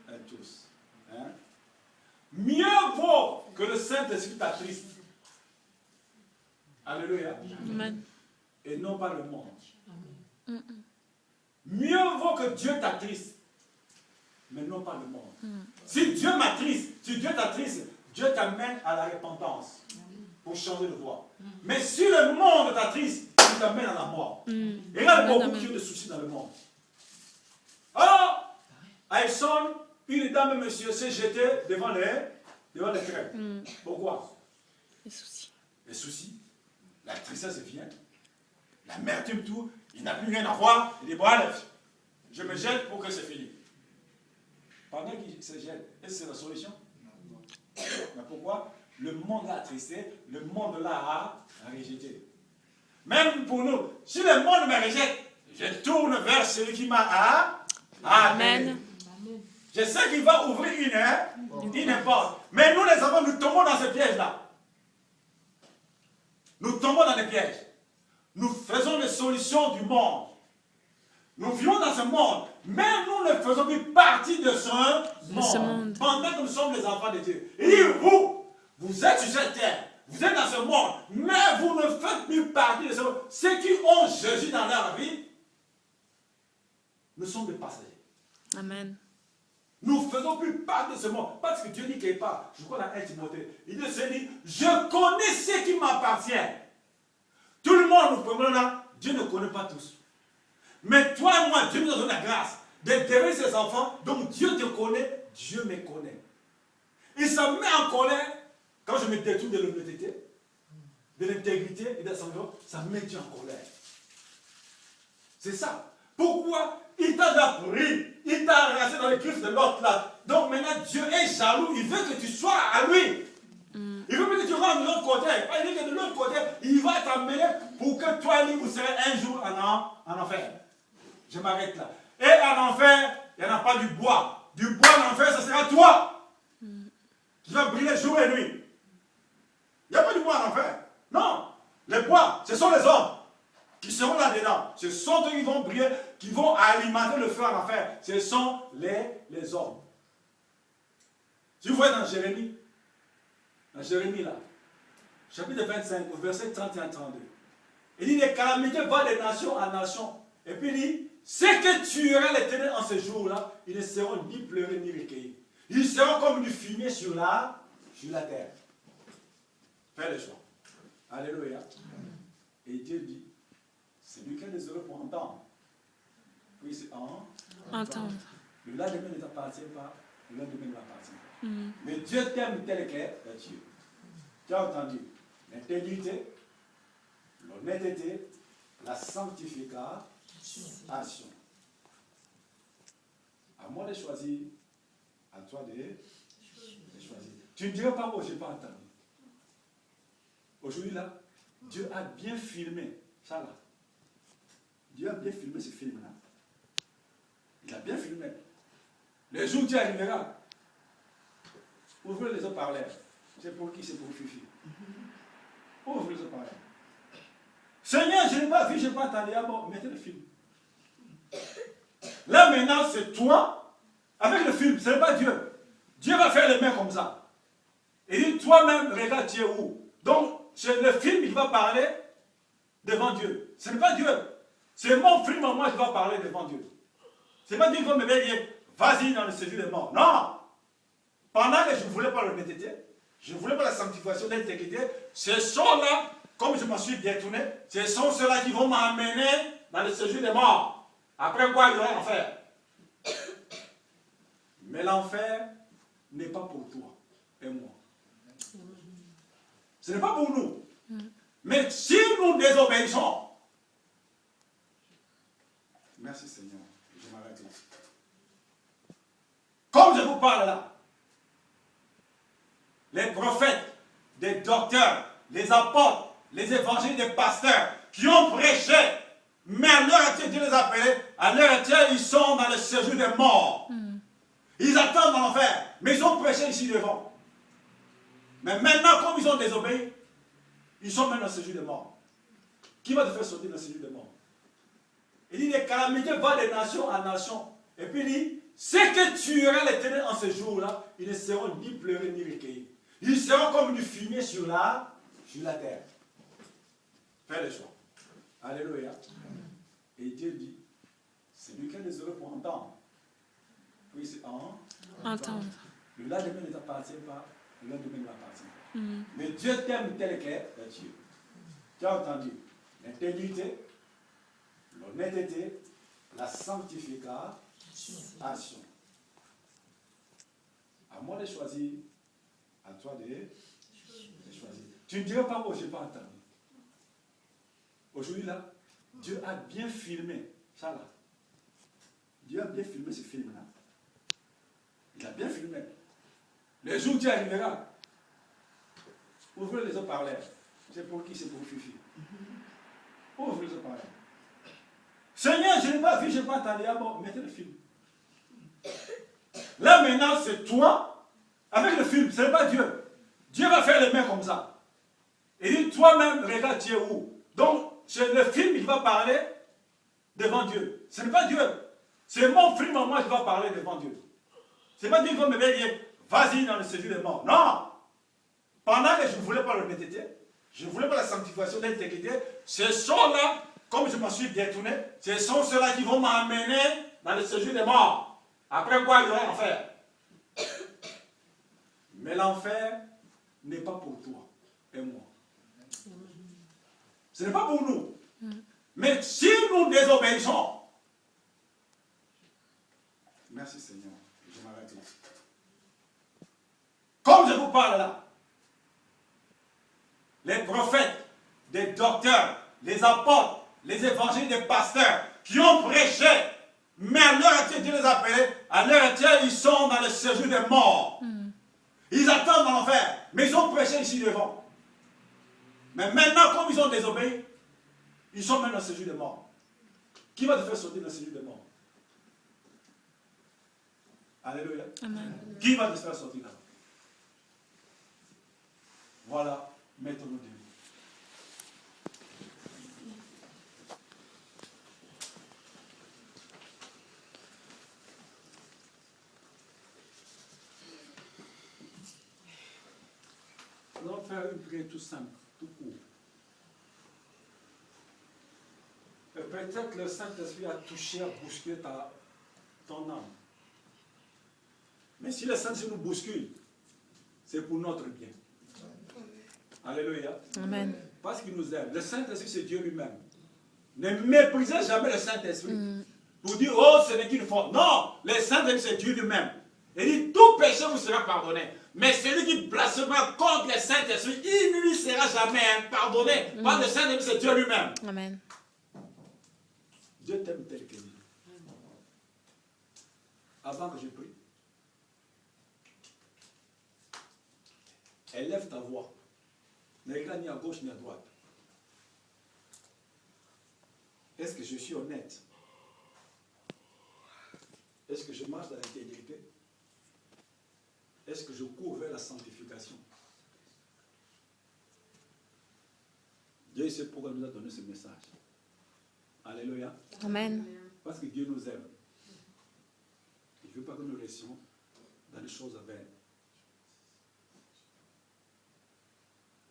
hein, tous. Hein? Mieux vaut que le Saint-Esprit t'attriste. Alléluia. Amen. Et non pas le monde. Mieux vaut que Dieu t'attriste, mais non pas le monde. Si Dieu m'attriste, si Dieu t'attriste, Dieu t'amène à la repentance pour changer de voie. Mais si le monde t'attriste, il t'amène à la mort. Et il y a beaucoup qui ont des soucis dans le monde. Alors, à Essonne, une dame, monsieur, s'est jetée devant les crèmes. Pourquoi? Les soucis. Les soucis. La tristesse vient. L'amertume, tout. Il n'a plus rien à voir. Il dit, bon, allez, je me jette pour que c'est fini. pendant qu'il se gêne, est-ce que c'est la solution? Mais pourquoi? Le monde l'a attristé, le monde l'a rejeté. Même pour nous, si le monde me rejette, je tourne vers celui qui m'a Amen. Je sais qu'il va ouvrir une porte. Mais nous, les enfants, nous tombons dans ce piège-là. Nous tombons dans les pièges. Nous faisons les solutions du monde. Nous vivons dans ce monde, mais nous ne faisons plus partie de ce monde. Pendant que nous sommes les enfants de Dieu. Et vous êtes sur cette terre, vous êtes dans ce monde, mais vous ne faites plus partie de ce monde. Ceux qui ont Jésus dans leur vie, nous sommes des passagers. Amen. Nous ne faisons plus partie de ce monde. Parce que Dieu dit quelque part, je crois dans 1 Timothée, il dit, je connais ce qui m'appartient. Tout le monde, nous prenons là, Dieu ne connaît pas tous. Mais toi et moi, Dieu nous donne la grâce de devenir ses enfants. Donc Dieu te connaît, Dieu me connaît. Et ça me met en colère quand je me détourne de l'honnêteté, de l'intégrité et de la sainteté. Ça me met Dieu en colère. C'est ça. Pourquoi? Il t'a déjà pris. Il t'a enraciné dans les griffes de l'autre là. Donc maintenant Dieu est jaloux. Il veut que tu sois à lui. Il veut que tu rentres de l'autre côté. Il dit que de l'autre côté, il va t'amener pour que toi et lui, vous serez un jour en enfer. Je m'arrête là. Et en enfer, il n'y en a pas du bois. Du bois en enfer, ce sera toi. Qui va briller jour et nuit. Il n'y a pas du bois en enfer. Non. Les bois, ce sont les hommes qui seront là-dedans. Ce sont eux qui vont briller, qui vont alimenter le feu en enfer. Ce sont les hommes. Si vous voyez dans Jérémie là, chapitre 25, au verset 31 32, il dit les calamités vont de nation en nation. Et puis il dit, ce que tuera l'Éternel en ce jour-là, ils ne seront ni pleurés ni recueillis. Ils seront comme du fumier sur la terre. Fais le choix. Alléluia. Et Dieu dit, c'est lui qui a des heureux pour entendre. Oui, c'est entendre. Le lendemain ne t'appartient pas, le lendemain ne m'appartient pas. Mais Dieu t'aime tel qu'est Dieu. Tu as entendu l'intégrité, l'honnêteté, la sanctification. À moi de choisir, à toi de choisir. Tu ne dirais pas, oh, je n'ai pas entendu. Aujourd'hui, là, Dieu a bien filmé ça là. Dieu a bien filmé ce film-là. Il a bien filmé. Le jour où tu arriveras, ouvrez les haut-parleurs. C'est pour qui? C'est pour Fifi. Ouvrez les haut-parleurs. Seigneur, je n'ai pas vu, je n'ai pas entendu. Ah bon, mettez le film. Là maintenant, c'est toi avec le film, ce n'est pas Dieu. Dieu va faire les mains comme ça. Et dit, toi-même, regarde, tu es où? Donc, c'est le film qui va parler devant Dieu. Ce n'est pas Dieu. C'est mon film à moi qui va parler devant Dieu. Ce n'est pas Dieu qui va me dire, vas-y dans le séjour des morts. Non. Pendant que je ne voulais pas l'honnêteté, je ne voulais pas la sanctification, l'intégrité, ce sont là, comme je m'en suis détourné, ce sont ceux-là qui vont m'amener dans le séjour des morts. Après quoi, il y aura l'enfer. Mais l'enfer n'est pas pour toi et moi. Ce n'est pas pour nous. Mais si nous désobéissons, merci Seigneur, je m'arrête là. Comme je vous parle là, les prophètes, les docteurs, les apôtres, les évangiles, les pasteurs qui ont prêché, mais à l'heure actuelle, Dieu les a appelés, à l'heure actuelle, ils sont dans le séjour des morts. Ils attendent dans l'enfer, mais ils ont prêché ici devant. Mais maintenant, comme ils ont désobéi, ils sont même dans le séjour des morts. Qui va te faire sortir dans le séjour des morts? Il dit, les calamités vont de nation en nation. Et puis il dit, ce que tuera l'Éternel en ce jour-là, ils ne seront ni pleurés ni recueillis. Ils seront comme du fumier sur la terre. Fais le choix. Alléluia. Et Dieu dit, c'est lui qui a des heureux pour entendre. Oui, c'est entendre. Le lendemain ne t'appartient pas, le lendemain ne m'appartient pas. Mais Dieu t'aime tel qu'est Dieu. Tu as entendu l'intégrité, l'honnêteté, la sanctification. À moi de choisir, à toi de choisir. Tu ne dirais pas, oh, je n'ai pas entendu. Aujourd'hui là, Dieu a bien filmé ça là. Dieu a bien filmé ce film-là. Il a bien filmé. Le jour où tu arriveras, ouvrez les haut-parleurs. C'est pour qui? C'est pour Fifi. Ouvre les haut-parleurs. Seigneur, je n'ai pas vu, je n'ai pas entendu. Ah bon, mettez le film. Là maintenant, c'est toi avec le film. Ce n'est pas Dieu. Dieu va faire les mains comme ça. Et dit, toi-même, regarde, tu es où? Donc, c'est le film qui va parler devant Dieu. Ce n'est pas Dieu. C'est mon film en moi qui va parler devant Dieu. Ce n'est pas Dieu qui va me dire, vas-y dans le séjour des morts. Non. Pendant que je ne voulais pas l'honnêteté, je ne voulais pas la sanctification, l'intégrité, ce sont là, comme je m'en suis détourné, ce sont ceux-là qui vont m'amener dans le séjour des morts. Après quoi, il y aura l'enfer. Mais l'enfer n'est pas pour toi et moi. Ce n'est pas pour nous. Mais si nous désobéissons, merci Seigneur, je m'arrête là. Comme je vous parle là, les prophètes, les docteurs, les apôtres, les évangiles, les pasteurs qui ont prêché, mais à l'heure actuelle, Dieu les a appelés, à l'heure actuelle, ils sont dans le séjour des morts. Ils attendent dans l'enfer, mais ils ont prêché ici devant. Mais maintenant, comme ils ont désobéi, ils sont même dans le séjour des morts. Qui va te faire sortir dans le séjour des morts? Alléluia. Amen. Qui va te faire sortir là? Voilà, mettons-nous debout. Nous allons faire une prière tout simple, tout court. Et peut-être le Saint-Esprit a touché, a bousculé ton âme. Mais si le Saint-Esprit nous bouscule, c'est pour notre bien. Alléluia. Amen. Parce qu'il nous aime. Le Saint-Esprit, c'est Dieu lui-même. Ne méprisez jamais le Saint-Esprit pour dire, oh, ce n'est qu'une faute. Non, le Saint-Esprit, c'est Dieu lui-même. Il dit, tout péché vous sera pardonné. Mais celui qui blasphémera contre le Saint-Esprit, il ne lui sera jamais pardonné. Parce que le Saint-Esprit, c'est Dieu lui-même. Amen. Dieu t'aime tel qu'il est. Avant que je prie, élève ta voix. Ne regarde ni à gauche ni à droite. Est-ce que je suis honnête? Est-ce que je marche dans l'intégrité? Est-ce que je cours vers la sanctification? Dieu sait pourquoi il nous a donné ce message. Alléluia. Amen. Parce que Dieu nous aime. Il ne veut pas que nous restions dans les choses vaines.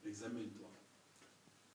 Examine-toi.